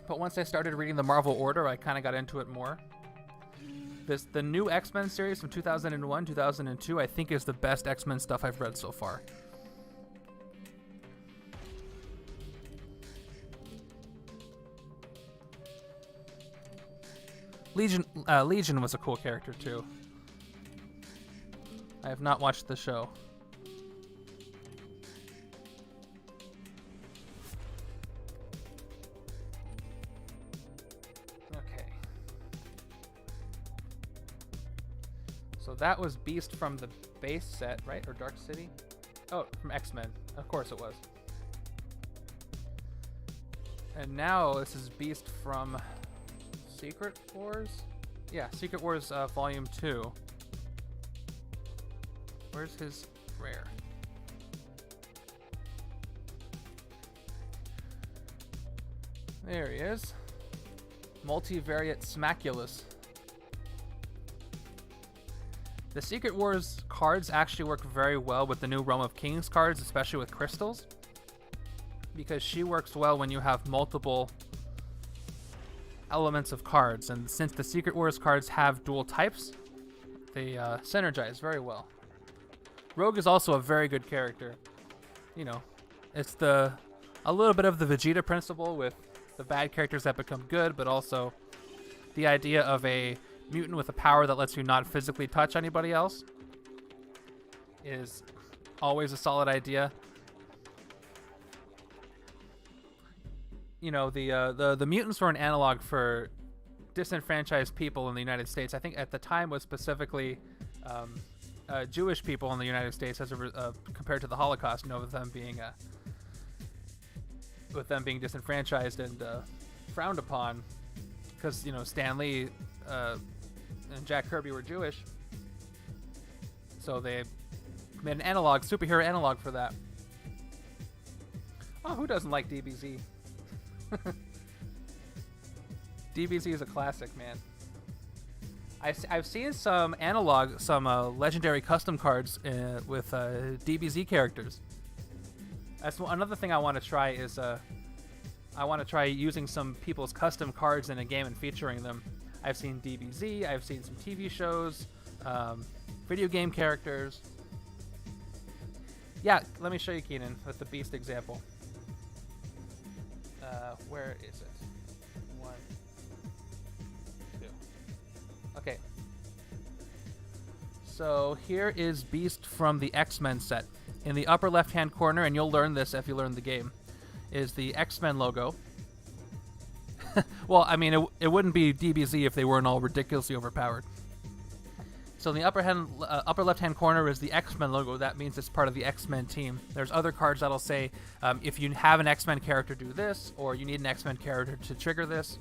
but once I started reading the Marvel Order, I kind of got into it more. The new X-Men series from 2001, 2002, I think is the best X-Men stuff I've read so far. Legion was a cool character too. I have not watched the show. Okay. So that was Beast from the base set, right? Or Dark City? Oh, from X-Men. Of course it was. And now this is Beast from Secret Wars? Yeah, Secret Wars Volume 2. Where's his rare? There he is. Multivariate Smaculus. The Secret Wars cards actually work very well with the new Realm of Kings cards, especially with crystals, because she works well when you have multiple elements of cards, and since the Secret Wars cards have dual types, they synergize very well. Rogue is also a very good character. You know, it's a little bit of the Vegeta principle with the bad characters that become good, but also the idea of a mutant with a power that lets you not physically touch anybody else is always a solid idea. You know, the mutants were an analog for disenfranchised people in the United States. I think at the time was specifically Jewish people in the United States, as compared to the Holocaust. You know, with them being disenfranchised and frowned upon, because you know Stan Lee and Jack Kirby were Jewish, so they made an analog, superhero analog for that. Oh, who doesn't like DBZ? DBZ is a classic, man. I've seen some analog, some legendary custom cards with DBZ characters. That's another thing I want to try is I want to try using some people's custom cards in a game and featuring them. I've seen DBZ, I've seen some TV shows, video game characters. Yeah, let me show you, Keenan, with the Beast example. Where is it? 1, 2. Okay. So here is Beast from the X-Men set. In the upper left-hand corner, and you'll learn this if you learn the game, is the X-Men logo. Well, I mean, it wouldn't be DBZ if they weren't all ridiculously overpowered. So in the upper left-hand corner is the X-Men logo. That means it's part of the X-Men team. There's other cards that'll say, if you have an X-Men character, do this, or you need an X-Men character to trigger this.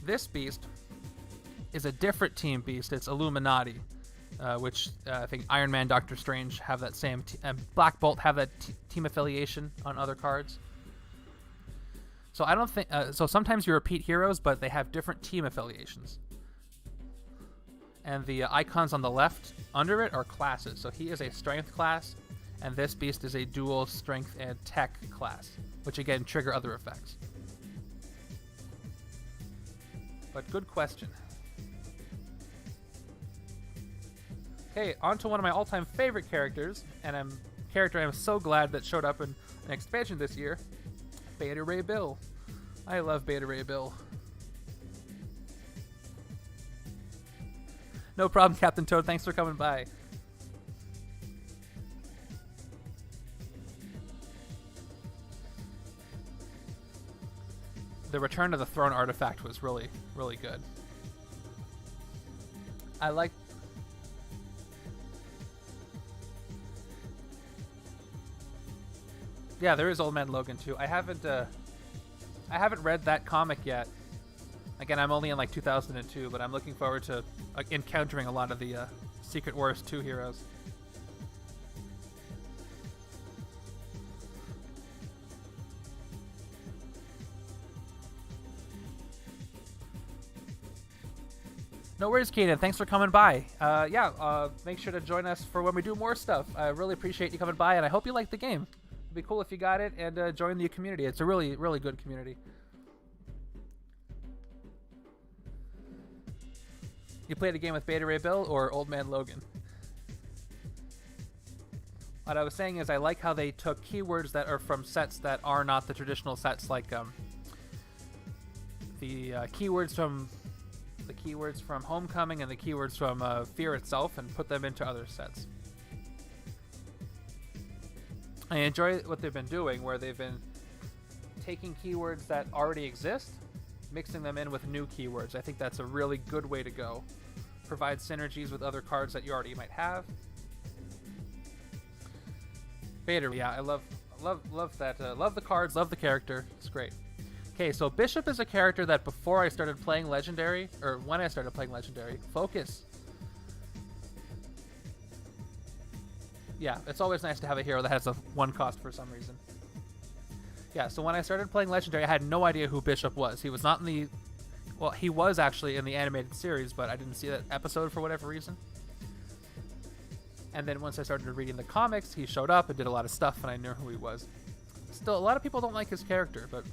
This Beast is a different team Beast. It's Illuminati, which I think Iron Man, Doctor Strange have that same, and Black Bolt have that team affiliation on other cards. So I don't think, so sometimes you repeat heroes, but they have different team affiliations. And the icons on the left under it are classes. So he is a strength class, and this Beast is a dual strength and tech class, which again trigger other effects. But good question. Okay, on to one of my all-time favorite characters, and I'm so glad that showed up in an expansion this year, Beta Ray Bill. I love Beta Ray Bill. No problem, Captain Toad. Thanks for coming by. The Return of the Throne artifact was really, really good. I like... Yeah, there is Old Man Logan too. I haven't read that comic yet. Again, I'm only in like 2002, but I'm looking forward to encountering a lot of the Secret Wars 2 heroes. No worries, Keenan. Thanks for coming by. Make sure to join us for when we do more stuff. I really appreciate you coming by, and I hope you like the game. It'd be cool if you got it and join the community. It's a really, really good community. You played a game with Beta Ray Bill or Old Man Logan? What I was saying is I like how they took keywords that are from sets that are not the traditional sets, like the keywords from Homecoming and the keywords from Fear itself, and put them into other sets. I enjoy what they've been doing, where they've been taking keywords that already exist, mixing them in with new keywords. I think that's a really good way to go. Provide synergies with other cards that you already might have. Vader, yeah, I love that. Love the cards, love the character. It's great. Okay, so Bishop is a character that before I started playing Legendary, or when I started playing Legendary, focus. Yeah, it's always nice to have a hero that has a 1 cost for some reason. Yeah, so when I started playing Legendary, I had no idea who Bishop was. He was not in the... Well, he was actually in the animated series, but I didn't see that episode for whatever reason. And then once I started reading the comics, he showed up and did a lot of stuff, and I knew who he was. Still, a lot of people don't like his character, but...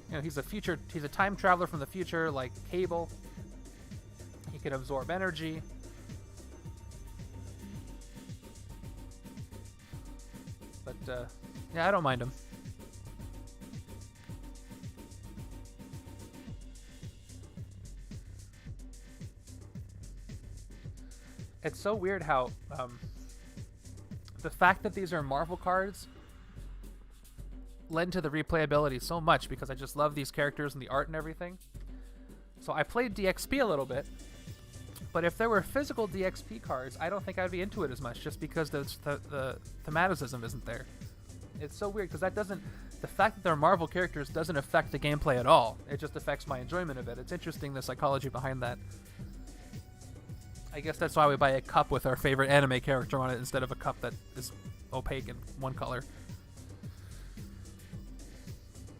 You know, he's a time traveler from the future, like Cable. He can absorb energy. But, yeah, I don't mind him. It's so weird how, the fact that these are Marvel cards lend to the replayability so much, because I just love these characters and the art and everything. So I played DXP a little bit, but if there were physical DXP cards, I don't think I'd be into it as much, just because the thematicism isn't there. It's so weird, because the fact that they're Marvel characters doesn't affect the gameplay at all. It just affects my enjoyment of it. It's interesting, the psychology behind that. I guess that's why we buy a cup with our favorite anime character on it instead of a cup that is opaque and one color.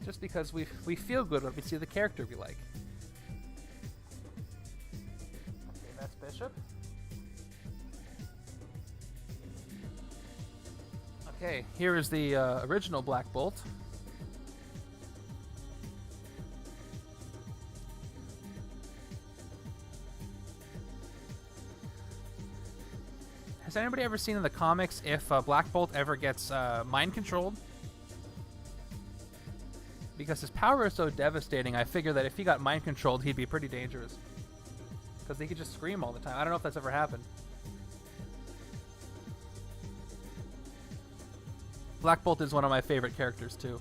Just because we feel good when we see the character we like. Okay, that's Bishop. Okay, here is the original Black Bolt. Has anybody ever seen in the comics if Black Bolt ever gets mind controlled? Because his power is so devastating, I figure that if he got mind controlled, he'd be pretty dangerous. Because he could just scream all the time. I don't know if that's ever happened. Black Bolt is one of my favorite characters too.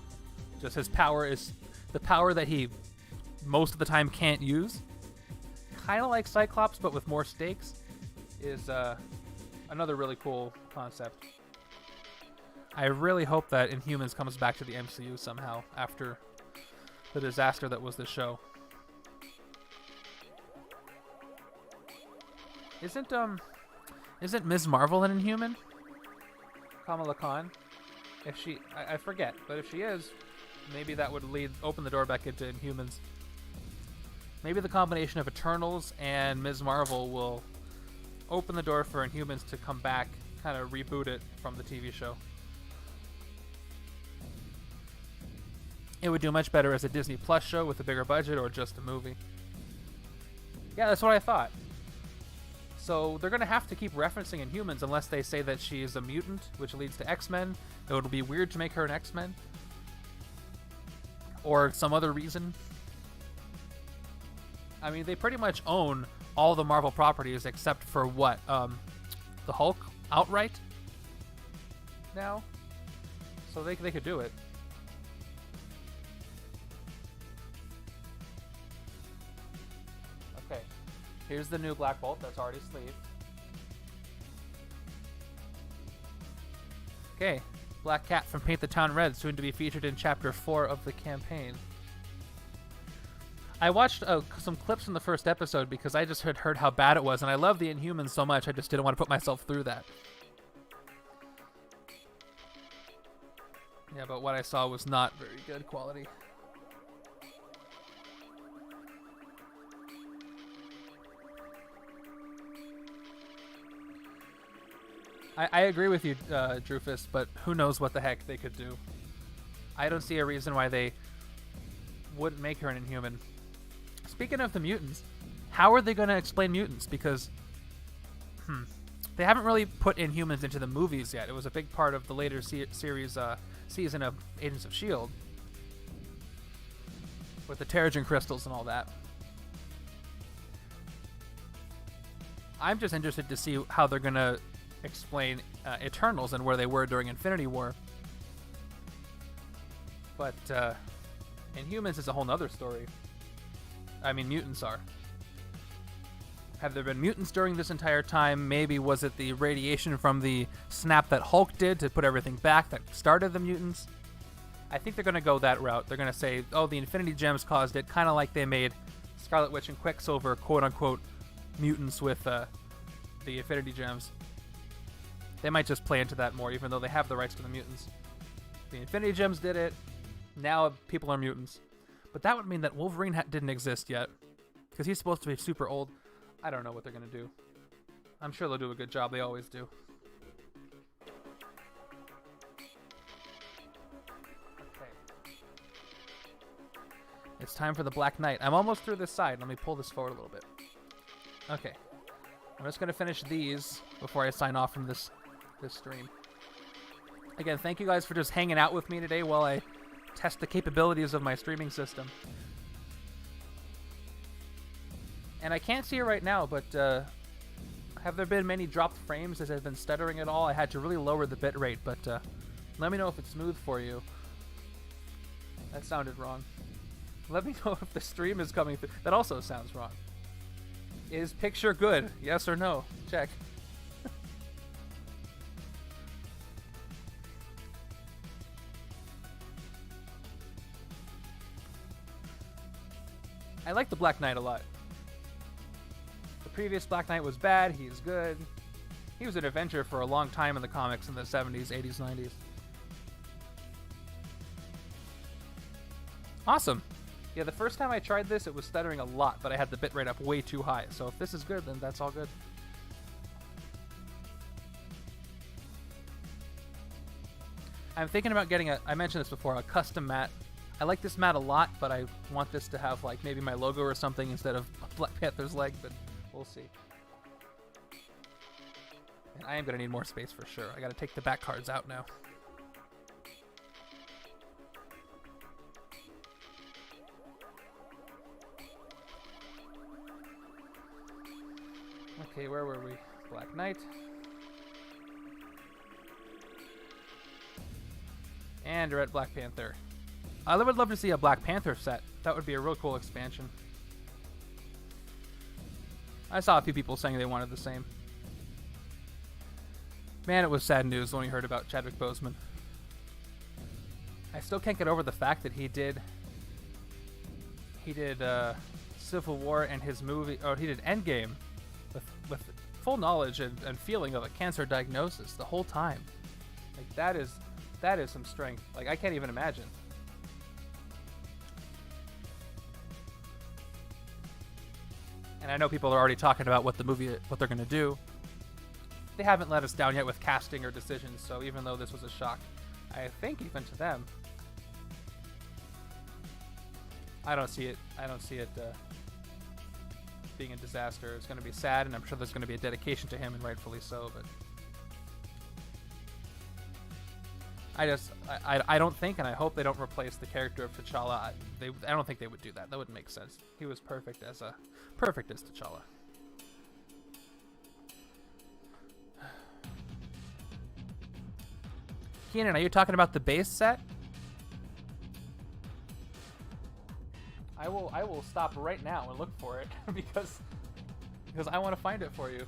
Just his power is the power that he most of the time can't use. Kind of like Cyclops, but with more stakes. Is another really cool concept. I really hope that Inhumans comes back to the MCU somehow after the disaster that was the show. Isn't Ms. Marvel an Inhuman? Kamala Khan? If she, I forget, but if she is, maybe that would open the door back into Inhumans. Maybe the combination of Eternals and Ms. Marvel will open the door for Inhumans to come back, kind of reboot it from the TV show. It would do much better as a Disney Plus show with a bigger budget, or just a movie. Yeah, that's what I thought. So they're going to have to keep referencing Inhumans unless they say that she is a mutant, which leads to X-Men. It would be weird to make her an X-Men. Or some other reason. I mean, they pretty much own all the Marvel properties except for what? The Hulk outright? Now? So they could do it. Okay. Here's the new Black Bolt that's already sleeved. Okay. Black Cat from Paint the Town Red, soon to be featured in Chapter 4 of the campaign. I watched some clips from the first episode because I just had heard how bad it was, and I love the Inhumans so much, I just didn't want to put myself through that. Yeah, but what I saw was not very good quality. I agree with you, Drufus, but who knows what the heck they could do. I don't see a reason why they wouldn't make her an Inhuman. Speaking of the mutants, how are they going to explain mutants? Because, they haven't really put Inhumans into the movies yet. It was a big part of the later series season of Agents of S.H.I.E.L.D. with the Terrigen crystals and all that. I'm just interested to see how they're going to explain Eternals and where they were during Infinity War. But Inhumans is a whole nother story. I mean, mutants are. Have there been mutants during this entire time? Maybe was it the radiation from the snap that Hulk did to put everything back that started the mutants? I think they're going to go that route. They're going to say, oh, the Infinity Gems caused it, kind of like they made Scarlet Witch and Quicksilver, quote-unquote, mutants with the Infinity Gems. They might just play into that more, even though they have the rights to the mutants. The Infinity Gems did it. Now people are mutants. But that would mean that Wolverine didn't exist yet, because he's supposed to be super old. I don't know what they're going to do. I'm sure they'll do a good job. They always do. Okay. It's time for the Black Knight. I'm almost through this side. Let me pull this forward a little bit. Okay. I'm just going to finish these before I sign off from this stream. Again, thank you guys for just hanging out with me today while I test the capabilities of my streaming system. And I can't see it right now, but have there been many dropped frames as I've been stuttering at all? I had to really lower the bit rate, but let me know if it's smooth for you. That sounded wrong. Let me know if the stream is coming through. That also sounds wrong. Is picture good? Yes or no? Check. I like the Black Knight a lot. The previous Black Knight was bad, he's good. He was an Avenger for a long time in the comics in the 70s, 80s, 90s. Awesome. Yeah, the first time I tried this, it was stuttering a lot, but I had the bitrate up way too high. So if this is good, then that's all good. I'm thinking about getting I mentioned this before, a custom mat. I like this mat a lot, but I want this to have like maybe my logo or something instead of Black Panther's leg, but we'll see. And I am going to need more space for sure. I got to take the back cards out now. Okay, where were we? Black Knight. And we're at Black Panther. I would love to see a Black Panther set. That would be a real cool expansion. I saw a few people saying they wanted the same. Man, it was sad news when we heard about Chadwick Boseman. I still can't get over the fact that he did Civil War and his movie, or he did Endgame with full knowledge and feeling of a cancer diagnosis the whole time. Like that is some strength. Like I can't even imagine. And I know people are already talking about what they're going to do. They haven't let us down yet with casting or decisions, so even though this was a shock, I think even to them, I don't see it being a disaster. It's going to be sad, and I'm sure there's going to be a dedication to him, and rightfully so, but I don't think, and I hope they don't replace the character of T'Challa. I don't think they would do that. That wouldn't make sense. He was perfect as T'Challa. Keenan, are you talking about the base set? I will stop right now and look for it because I want to find it for you.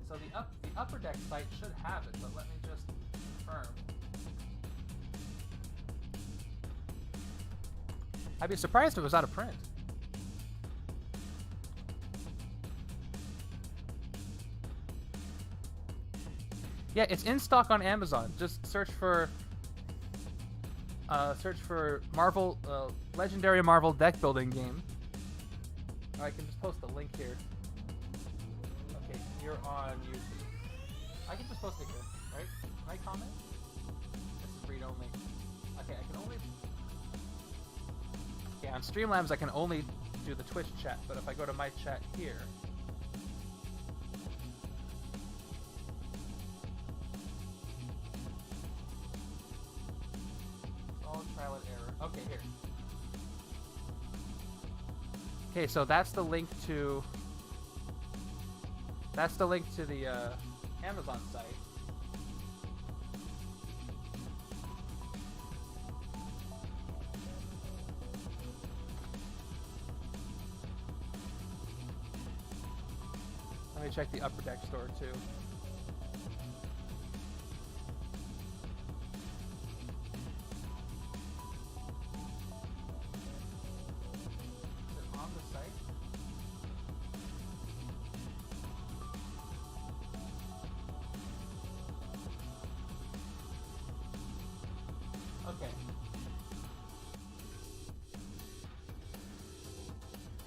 So the Upper Deck site should have it, but let me just confirm. I'd be surprised if it was out of print. Yeah, it's in stock on Amazon. Just search for Marvel, Legendary Marvel deck building game. Or I can just post the link here. Okay, you're on YouTube. I can just post it here, right? Can I comment? This is read only. Okay, I can only... Okay, on Streamlabs I can only do the Twitch chat, but if I go to my chat here... Trial and error. Okay, here. Okay, so that's the link to the Amazon site. Let me check the Upper Deck store too.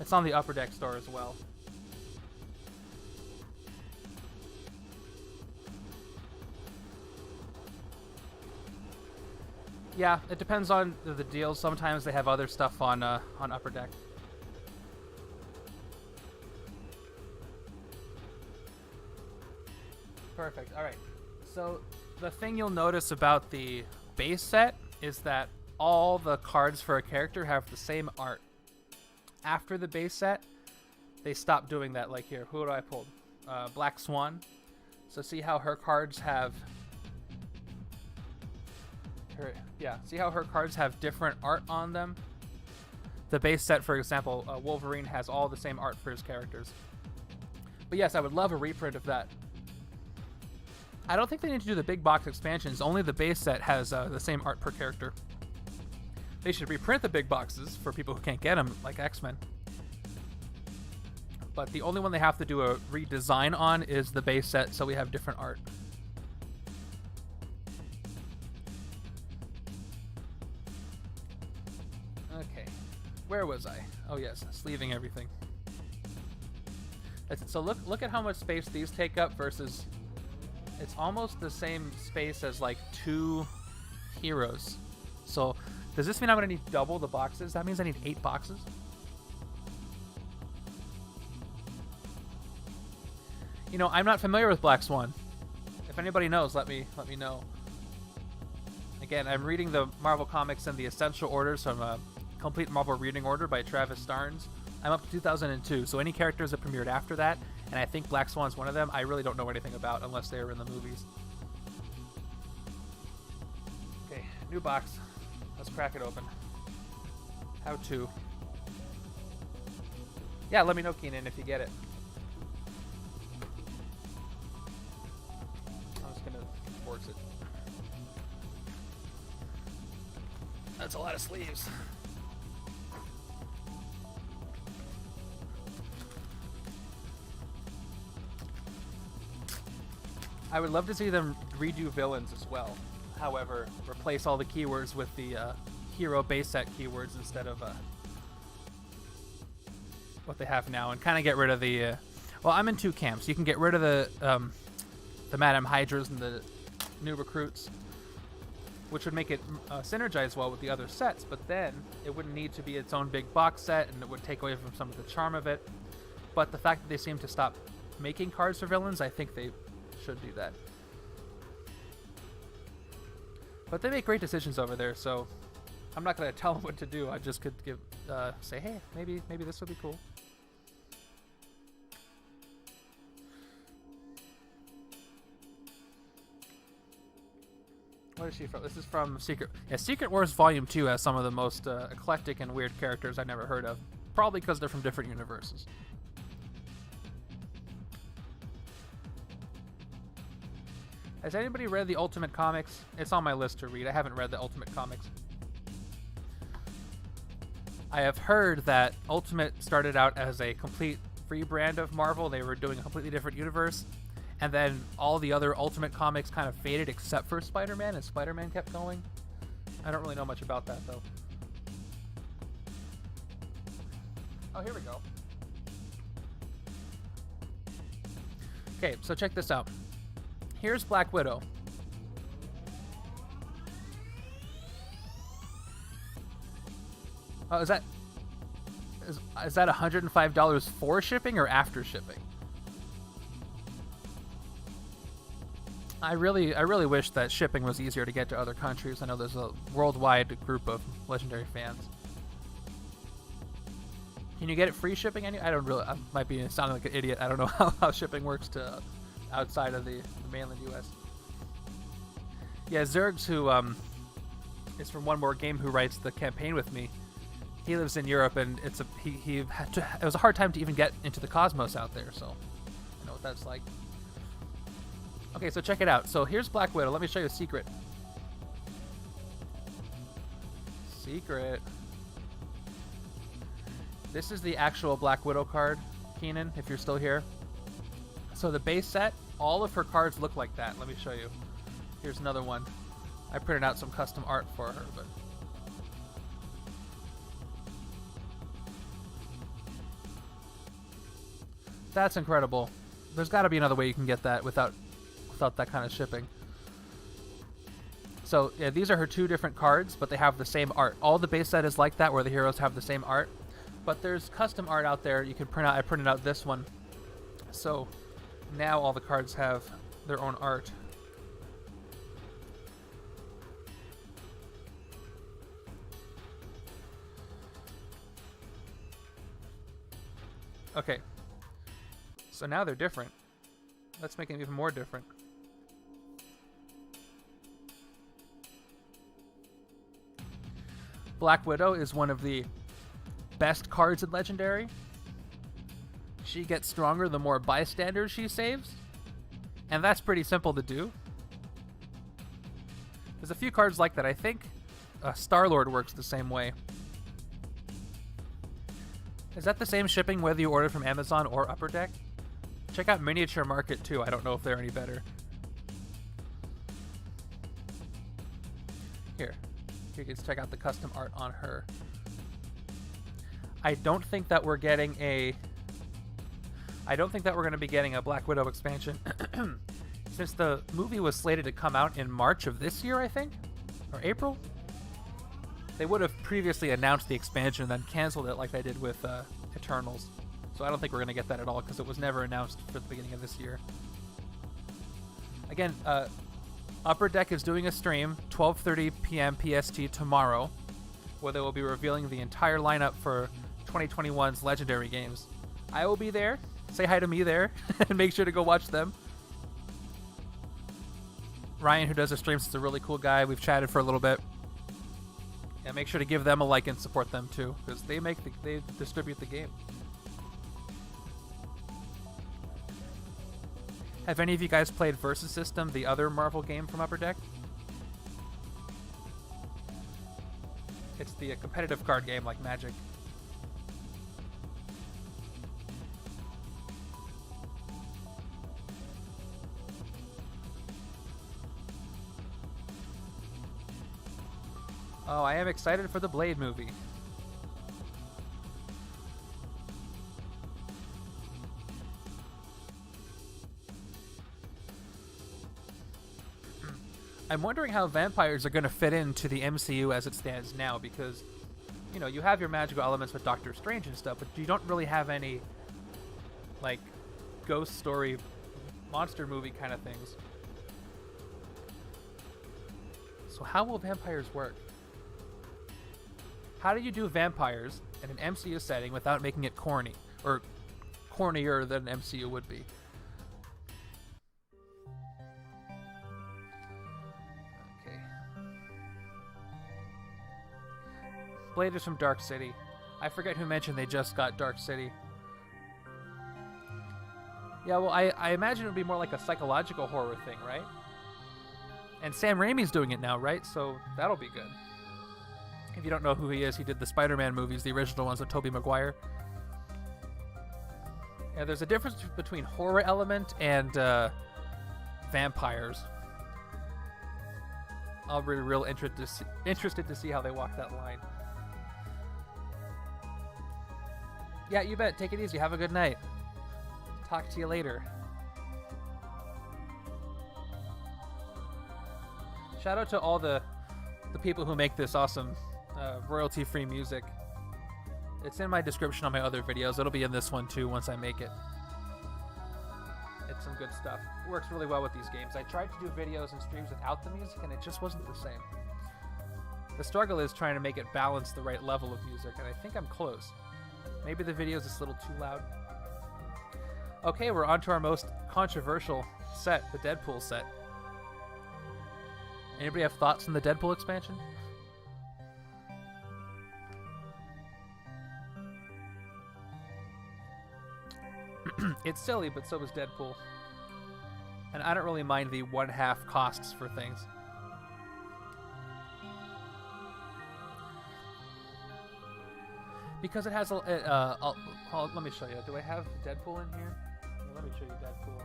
It's on the Upper Deck store as well. Yeah, it depends on the deals. Sometimes they have other stuff on Upper Deck. Perfect. All right. So the thing you'll notice about the base set is that all the cards for a character have the same art. After the base set, they stopped doing that. Like here, who do I pull? Black Swan. So see how her cards have... see how her cards have different art on them? The base set, for example, Wolverine has all the same art for his characters. But yes, I would love a reprint of that. I don't think they need to do the big box expansions. Only the base set has the same art per character. They should reprint the big boxes for people who can't get them, like X-Men. But the only one they have to do a redesign on is the base set, so we have different art. Okay, where was I? Oh yes, sleeving everything. So look at how much space these take up versus... It's almost the same space as like 2 heroes. So... Does this mean I'm going to need double the boxes? That means I need 8 boxes? You know, I'm not familiar with Black Swan. If anybody knows, let me know. Again, I'm reading the Marvel Comics in the Essential Orders from Complete Marvel Reading Order by Travis Starnes. I'm up to 2002, so any characters that premiered after that, and I think Black Swan's one of them, I really don't know anything about unless they were in the movies. Okay, new box. Let's crack it open. How to. Yeah, let me know, Keenan, if you get it. I'm just gonna force it. That's a lot of sleeves. I would love to see them redo villains as well. However, replace all the keywords with the hero base set keywords instead of what they have now, and kind of get rid of the... well, I'm in 2 camps. You can get rid of the Madam Hydras and the new recruits, which would make it synergize well with the other sets, but then it wouldn't need to be its own big box set, and it would take away from some of the charm of it. But the fact that they seem to stop making cards for villains, I think they should do that. But they make great decisions over there, so I'm not going to tell them what to do. I just could say, hey, maybe this would be cool. What is she from? This is from Secret... Yeah, Secret Wars Volume 2 has some of the most eclectic and weird characters I've never heard of. Probably because they're from different universes. Has anybody read the Ultimate Comics? It's on my list to read. I haven't read the Ultimate Comics. I have heard that Ultimate started out as a complete free brand of Marvel. They were doing a completely different universe. And then all the other Ultimate comics kind of faded except for Spider-Man, and Spider-Man kept going. I don't really know much about that, though. Oh, here we go. Okay, so check this out. Here's Black Widow. Oh, is that $105 for shipping or after shipping? I really wish that shipping was easier to get to other countries. I know there's a worldwide group of Legendary fans. Can you get it free shipping? I might be sounding like an idiot. I don't know how shipping works to outside of the mainland U.S. Yeah, Zergs, who is from One More Game, who writes the campaign with me. He lives in Europe, and it was a hard time to even get into the cosmos out there, so I know what that's like. Okay, so check it out. So here's Black Widow. Let me show you a secret. Secret. This is the actual Black Widow card, Keenan, if you're still here. So the base set, all of her cards look like that. Let me show you. Here's another one. I printed out some custom art for her, but... That's incredible. There's got to be another way you can get that without that kind of shipping. So yeah, these are her two different cards, but they have the same art. All the base set is like that, where the heroes have the same art. But there's custom art out there you can print out. I printed out this one. So now all the cards have their own art. Okay. So now they're different. Let's make them even more different. Black Widow is one of the best cards in Legendary. She gets stronger the more bystanders she saves. And that's pretty simple to do. There's a few cards like that. I think Star-Lord works the same way. Is that the same shipping whether you order from Amazon or Upper Deck? Check out Miniature Market too. I don't know if they're any better. Here. You can check out the custom art on her. I don't think that we're getting a... I don't think that we're going to be getting a Black Widow expansion. Since the movie was slated to come out in March of this year, I think? Or April? They would have previously announced the expansion and then canceled it like they did with Eternals. So I don't think we're going to get that at all because it was never announced for the beginning of this year. Again, Upper Deck is doing a stream, 12:30 p.m. PST tomorrow, where they will be revealing the entire lineup for 2021's Legendary games. I will be there. Say hi to me there, and make sure to go watch them. Ryan, who does the streams, is a really cool guy. We've chatted for a little bit. Yeah, make sure to give them a like and support them too, because they distribute the game. Have any of you guys played Versus System, the other Marvel game from Upper Deck? It's the competitive card game like Magic. Oh, I am excited for the Blade movie. I'm wondering how vampires are going to fit into the MCU as it stands now, because, you know, you have your magical elements with Doctor Strange and stuff, but you don't really have any, like, ghost story, monster movie kind of things. So how will vampires work? How do you do vampires in an MCU setting without making it corny, or cornier than an MCU would be? Blade is from Dark City. I forget who mentioned they just got Dark City. Yeah, well, I imagine it would be more like a psychological horror thing, right? And Sam Raimi's doing it now, right? So that'll be good. If you don't know who he is, he did the Spider-Man movies, the original ones with Tobey Maguire. Yeah, there's a difference between horror element and vampires. I'll be real interested to see how they walk that line. Yeah, you bet. Take it easy. Have a good night. Talk to you later. Shout out to all the people who make this awesome royalty-free music. It's in my description on my other videos. It'll be in this one too once I make it. It's some good stuff. It works really well with these games. I tried to do videos and streams without the music, and it just wasn't the same. The struggle is trying to make it balance the right level of music, and I think I'm close. Maybe the video is just a little too loud. Okay, we're on to our most controversial set, the Deadpool set. Anybody have thoughts on the Deadpool expansion? It's silly, but so is Deadpool. And I don't really mind the 1/2 costs for things. Because it has a... let me show you. Do I have Deadpool in here? Yeah, let me show you Deadpool.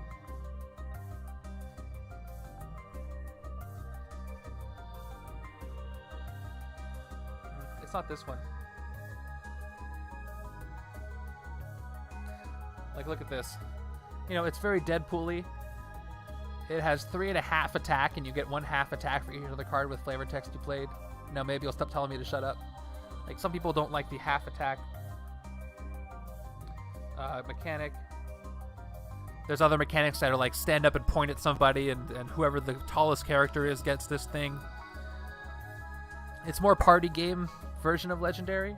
It's not this one. Like, look at this. You know, it's very Deadpool-y. It has 3.5 attack, and you get 1/2 attack for each other card with flavor text you played. Now maybe you'll stop telling me to shut up. Like, some people don't like the 1/2 attack mechanic. There's other mechanics that are like stand up and point at somebody, and whoever the tallest character is gets this thing. It's more party game version of Legendary,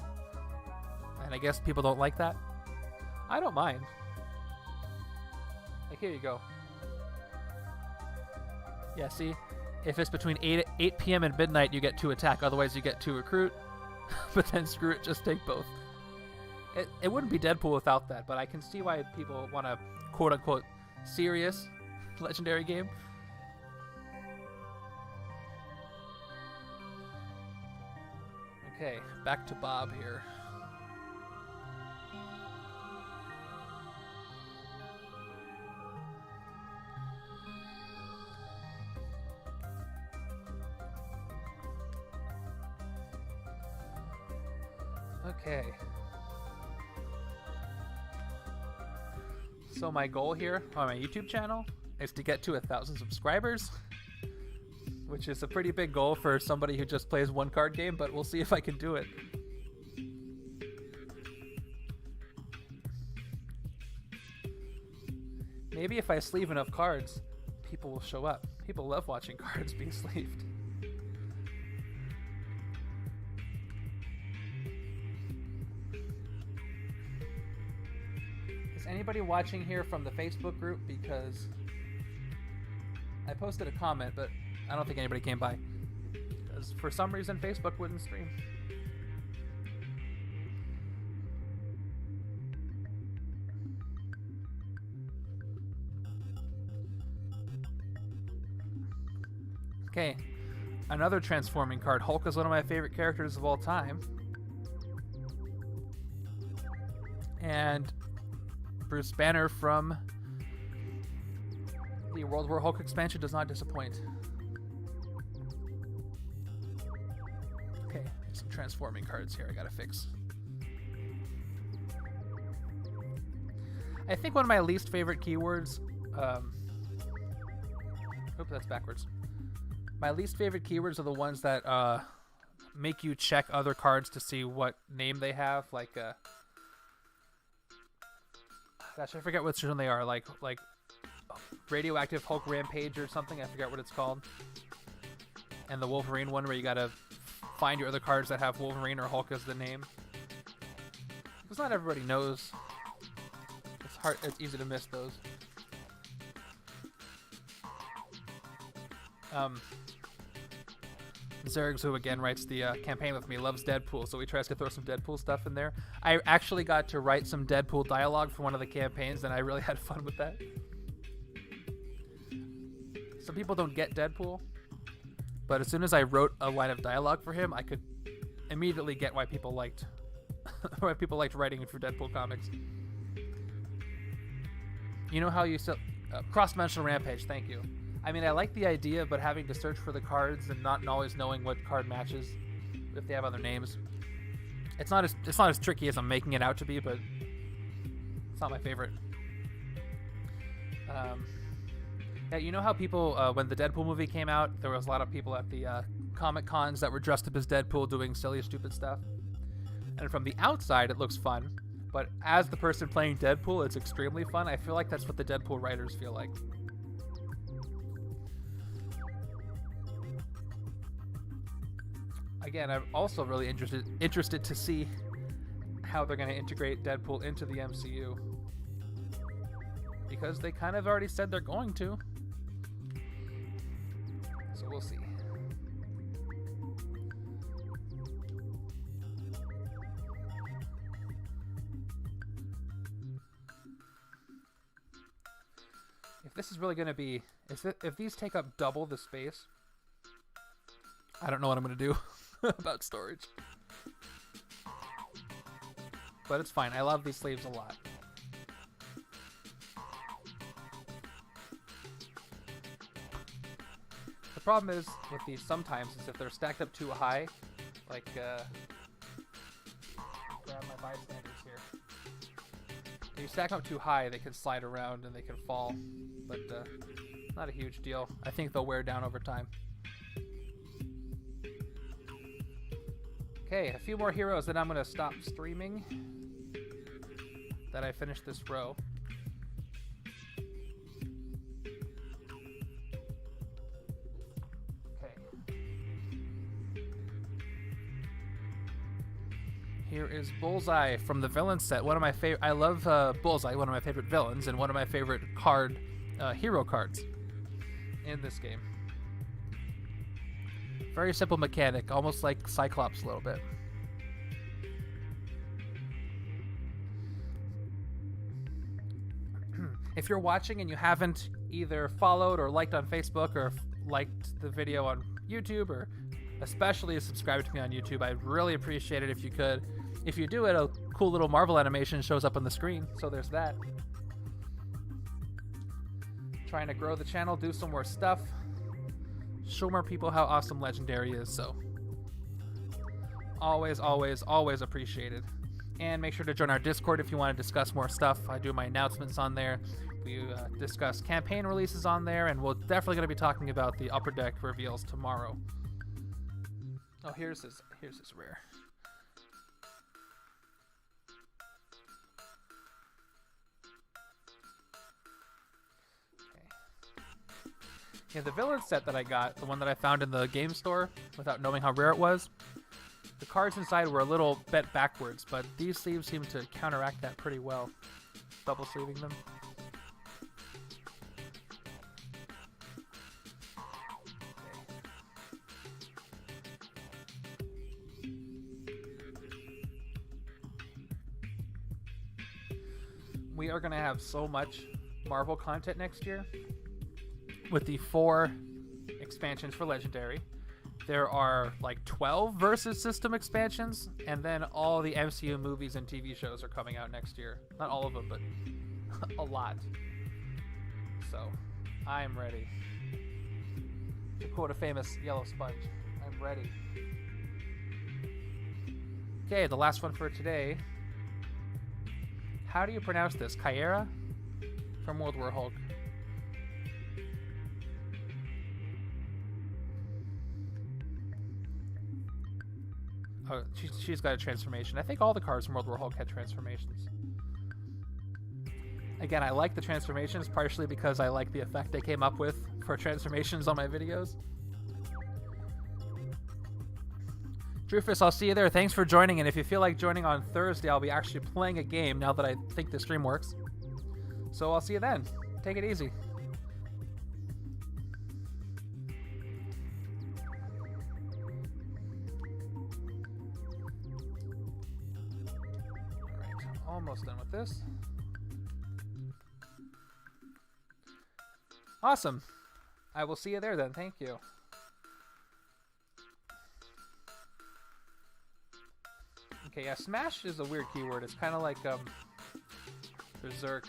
and I guess people don't like that. I don't mind. Like, here you go. Yeah, see? If it's between 8 p.m. and midnight, you get 2 attack. Otherwise, you get 2 recruit. But then screw it, just take both. It wouldn't be Deadpool without that, but I can see why people want a quote-unquote serious Legendary game. Okay, back to Bob here. Okay. So my goal here on my YouTube channel is to get to 1,000 subscribers, which is a pretty big goal for somebody who just plays one card game, but we'll see if I can do it. Maybe if I sleeve enough cards, people will show up. People love watching cards being sleeved. Anybody watching here from the Facebook group? Because I posted a comment, but I don't think anybody came by. Because for some reason, Facebook wouldn't stream. Okay, another transforming card. Hulk is one of my favorite characters of all time. And Bruce Banner from the World War Hulk expansion does not disappoint. Okay, some transforming cards here I gotta fix. I think one of my least favorite keywords... Oops, that's backwards. My least favorite keywords are the ones that make you check other cards to see what name they have, like... Gosh, I forget which one they are. Like Radioactive Hulk Rampage or something. I forget what it's called. And the Wolverine one where you gotta find your other cards that have Wolverine or Hulk as the name. Because not everybody knows. It's hard. It's easy to miss those. Zergs, who again writes the campaign with me, loves Deadpool, so he tries to throw some Deadpool stuff in there. I actually got to write some Deadpool dialogue for one of the campaigns, and I really had fun with that. Some people don't get Deadpool, but as soon as I wrote a line of dialogue for him, I could immediately get why people liked writing for Deadpool comics. You know how you still cross-dimensional rampage? Thank you. I mean, I like the idea, but having to search for the cards and not always knowing what card matches if they have other names. It's not as tricky as I'm making it out to be, but it's not my favorite. Yeah, you know how people, when the Deadpool movie came out, there was a lot of people at the Comic Cons that were dressed up as Deadpool doing silly, stupid stuff. And from the outside, it looks fun, but as the person playing Deadpool, it's extremely fun. I feel like that's what the Deadpool writers feel like. Again, I'm also really interested to see how they're going to integrate Deadpool into the MCU, because they kind of already said they're going to. So we'll see. If this is really going to be, if these take up double the space, I don't know what I'm going to do about storage. But it's fine. I love these sleeves a lot. The problem is with these sometimes is if they're stacked up too high, like grab my bystanders here. If you stack them up too high, they can slide around and they can fall, but not a huge deal. I think they'll wear down over time. Okay, a few more heroes, then I'm going to stop streaming. That I finish this row. Okay. Here is Bullseye from the villain set. One of my favorite. I love Bullseye, one of my favorite villains, and one of my favorite hero cards in this game. Very simple mechanic, almost like Cyclops a little bit. If you're watching and you haven't either followed or liked on Facebook or liked the video on YouTube, or especially subscribed to me on YouTube, I'd really appreciate it if you could. If you do it, a cool little Marvel animation shows up on the screen, so there's that. Trying to grow the channel, do some more stuff, show more people how awesome Legendary is, so always, always, always appreciated. And make sure to join our Discord if you want to discuss more stuff. I do my announcements on there. We discuss campaign releases on there, and we're definitely going to be talking about the Upper Deck reveals tomorrow. Oh, here's his rare. Okay. Yeah, the villain set that I got, the one that I found in the game store without knowing how rare it was, the cards inside were a little bent backwards, but these sleeves seem to counteract that pretty well. Double sleeving them. We are going to have so much Marvel content next year with the 4 expansions for Legendary. There are like 12 Versus System expansions, and then all the MCU movies and TV shows are coming out next year. Not all of them, but a lot. So, I'm ready. To quote a famous Yellow Sponge, I'm ready. Okay, the last one for today. How do you pronounce this? Kyera? From World War Hulk. Oh, she's got a transformation. I think all the cards from World War Hulk had transformations. Again, I like the transformations partially because I like the effect they came up with for transformations on my videos. Drufus, I'll see you there. Thanks for joining, and if you feel like joining on Thursday, I'll be actually playing a game now that I think the stream works. So I'll see you then. Take it easy. Almost done with this. Awesome. I will see you there then. Thank you. Okay, yeah, smash is a weird keyword. It's kind of like berserk,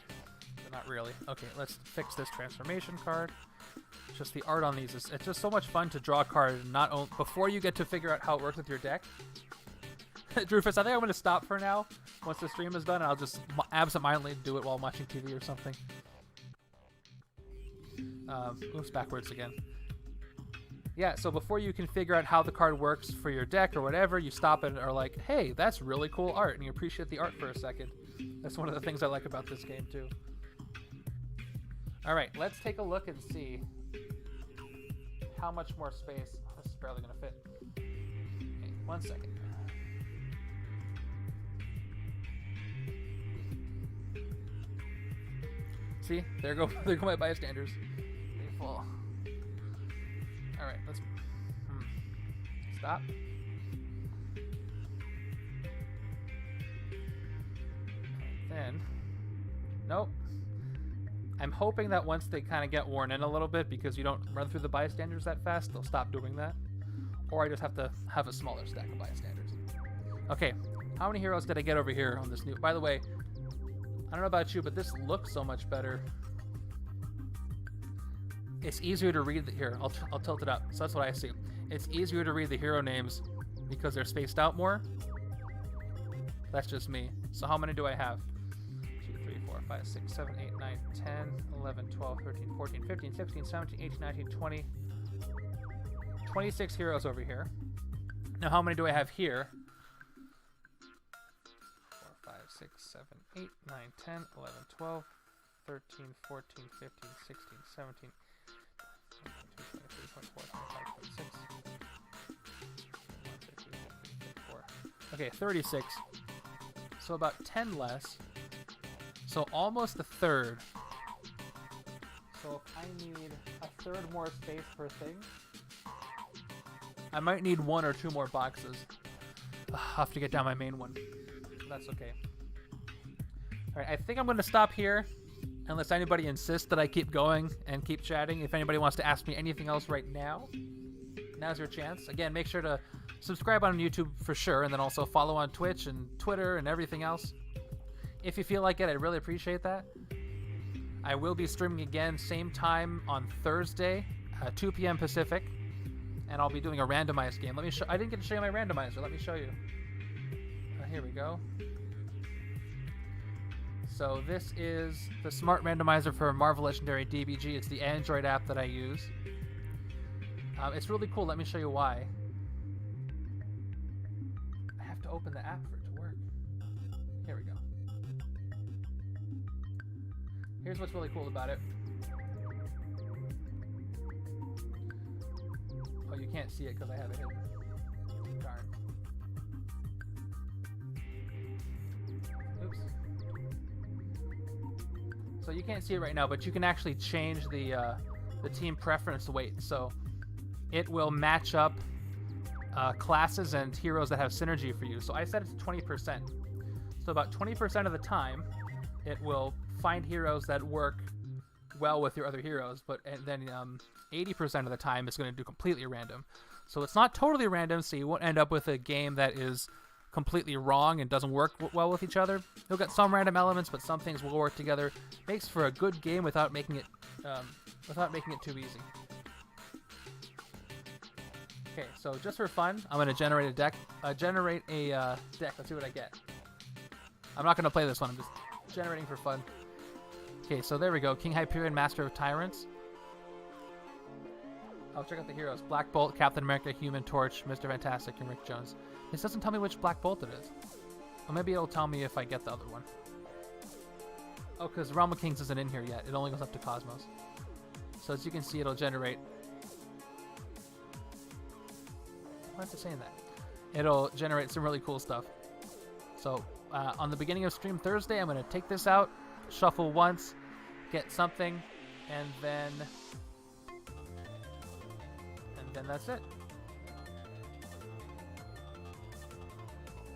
but not really. Okay, let's fix this transformation card. Just the art on these it's just so much fun to draw a card before you get to figure out how it works with your deck. Drufus, I think I'm going to stop for now once the stream is done, and I'll just absentmindedly do it while I'm watching TV or something. Oops, backwards again. Yeah, so before you can figure out how the card works for your deck or whatever, you stop and are like, hey, that's really cool art, and you appreciate the art for a second. That's one of the things I like about this game, too. All right, let's take a look and see how much more space. This is barely going to fit. Okay, 1 second. See, there go my bystanders. They fall. All right, let's stop. And then, nope. I'm hoping that once they kind of get worn in a little bit, because you don't run through the bystanders that fast, they'll stop doing that. Or I just have to have a smaller stack of bystanders. Okay, how many heroes did I get over here on this new... By the way, I don't know about you, but this looks so much better. It's easier to read here. I'll tilt it up. So that's what I see. It's easier to read the hero names because they're spaced out more. That's just me. So how many do I have? 2, 3, 4, 5, 6, 7, 8, 9, 10, 11, 12, 13, 14, 15, 16, 17, 18, 19, 20. 26 heroes over here. Now how many do I have here? 4, 5, 6, 7, 8, 9, 10, 11, 12, 13, 14, 15, 16, 17, 22, 23, 24, 25, 26. 1, 2, 3, 4. Okay, 36. So about 10 less. So almost a third. So if I need a third more space per thing, I might need 1 or 2 more boxes. I'll have to get down my main one. That's okay. Alright, I think I'm going to stop here. Unless anybody insists that I keep going and keep chatting. If anybody wants to ask me anything else right now, now's your chance. Again, make sure to subscribe on YouTube for sure, and then also follow on Twitch and Twitter and everything else. If you feel like it, I'd really appreciate that. I will be streaming again, same time on Thursday, 2 p.m. Pacific, and I'll be doing a randomized game. Let me show. I didn't get to show you my randomizer. Let me show you. Here we go. So this is the smart randomizer for Marvel Legendary DBG. It's the Android app that I use. It's really cool. Let me show you why. I have to open the app for it to work. Here we go. Here's what's really cool about it. Oh, you can't see it because I have it hidden. Darn. Oops. So you can't see it right now, but you can actually change the team preference weight. So it will match up classes and heroes that have synergy for you. So I set it to 20%. So about 20% of the time, it will find heroes that work well with your other heroes, and then 80% of the time it's going to do completely random. So it's not totally random, so you won't end up with a game that is completely wrong and doesn't work well with each other. You'll get some random elements, but some things will work together. Makes for a good game without making it too easy. Okay, so just for fun, I'm going to generate a deck. Let's see what I get. I'm not going to play this one. I'm just generating for fun. Okay, so there we go. King Hyperion, Master of Tyrants. I'll check out the heroes. Black Bolt, Captain America, Human Torch, Mr. Fantastic, and Rick Jones. This doesn't tell me which Black Bolt it is. Or maybe it'll tell me if I get the other one. Oh, because Realm of Kings isn't in here yet. It only goes up to Cosmos. So as you can see, it'll generate... Why is it saying that? It'll generate some really cool stuff. So on the beginning of stream Thursday, I'm going to take this out, shuffle once, get something, and then that's it.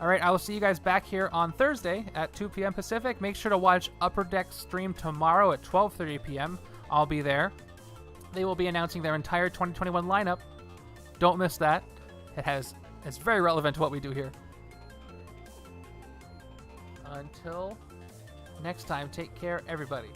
All right, I will see you guys back here on Thursday at 2 p.m. Pacific. Make sure to watch Upper Deck stream tomorrow at 12:30 p.m. I'll be there. They will be announcing their entire 2021 lineup. Don't miss that. It's very relevant to what we do here. Until next time, take care, everybody.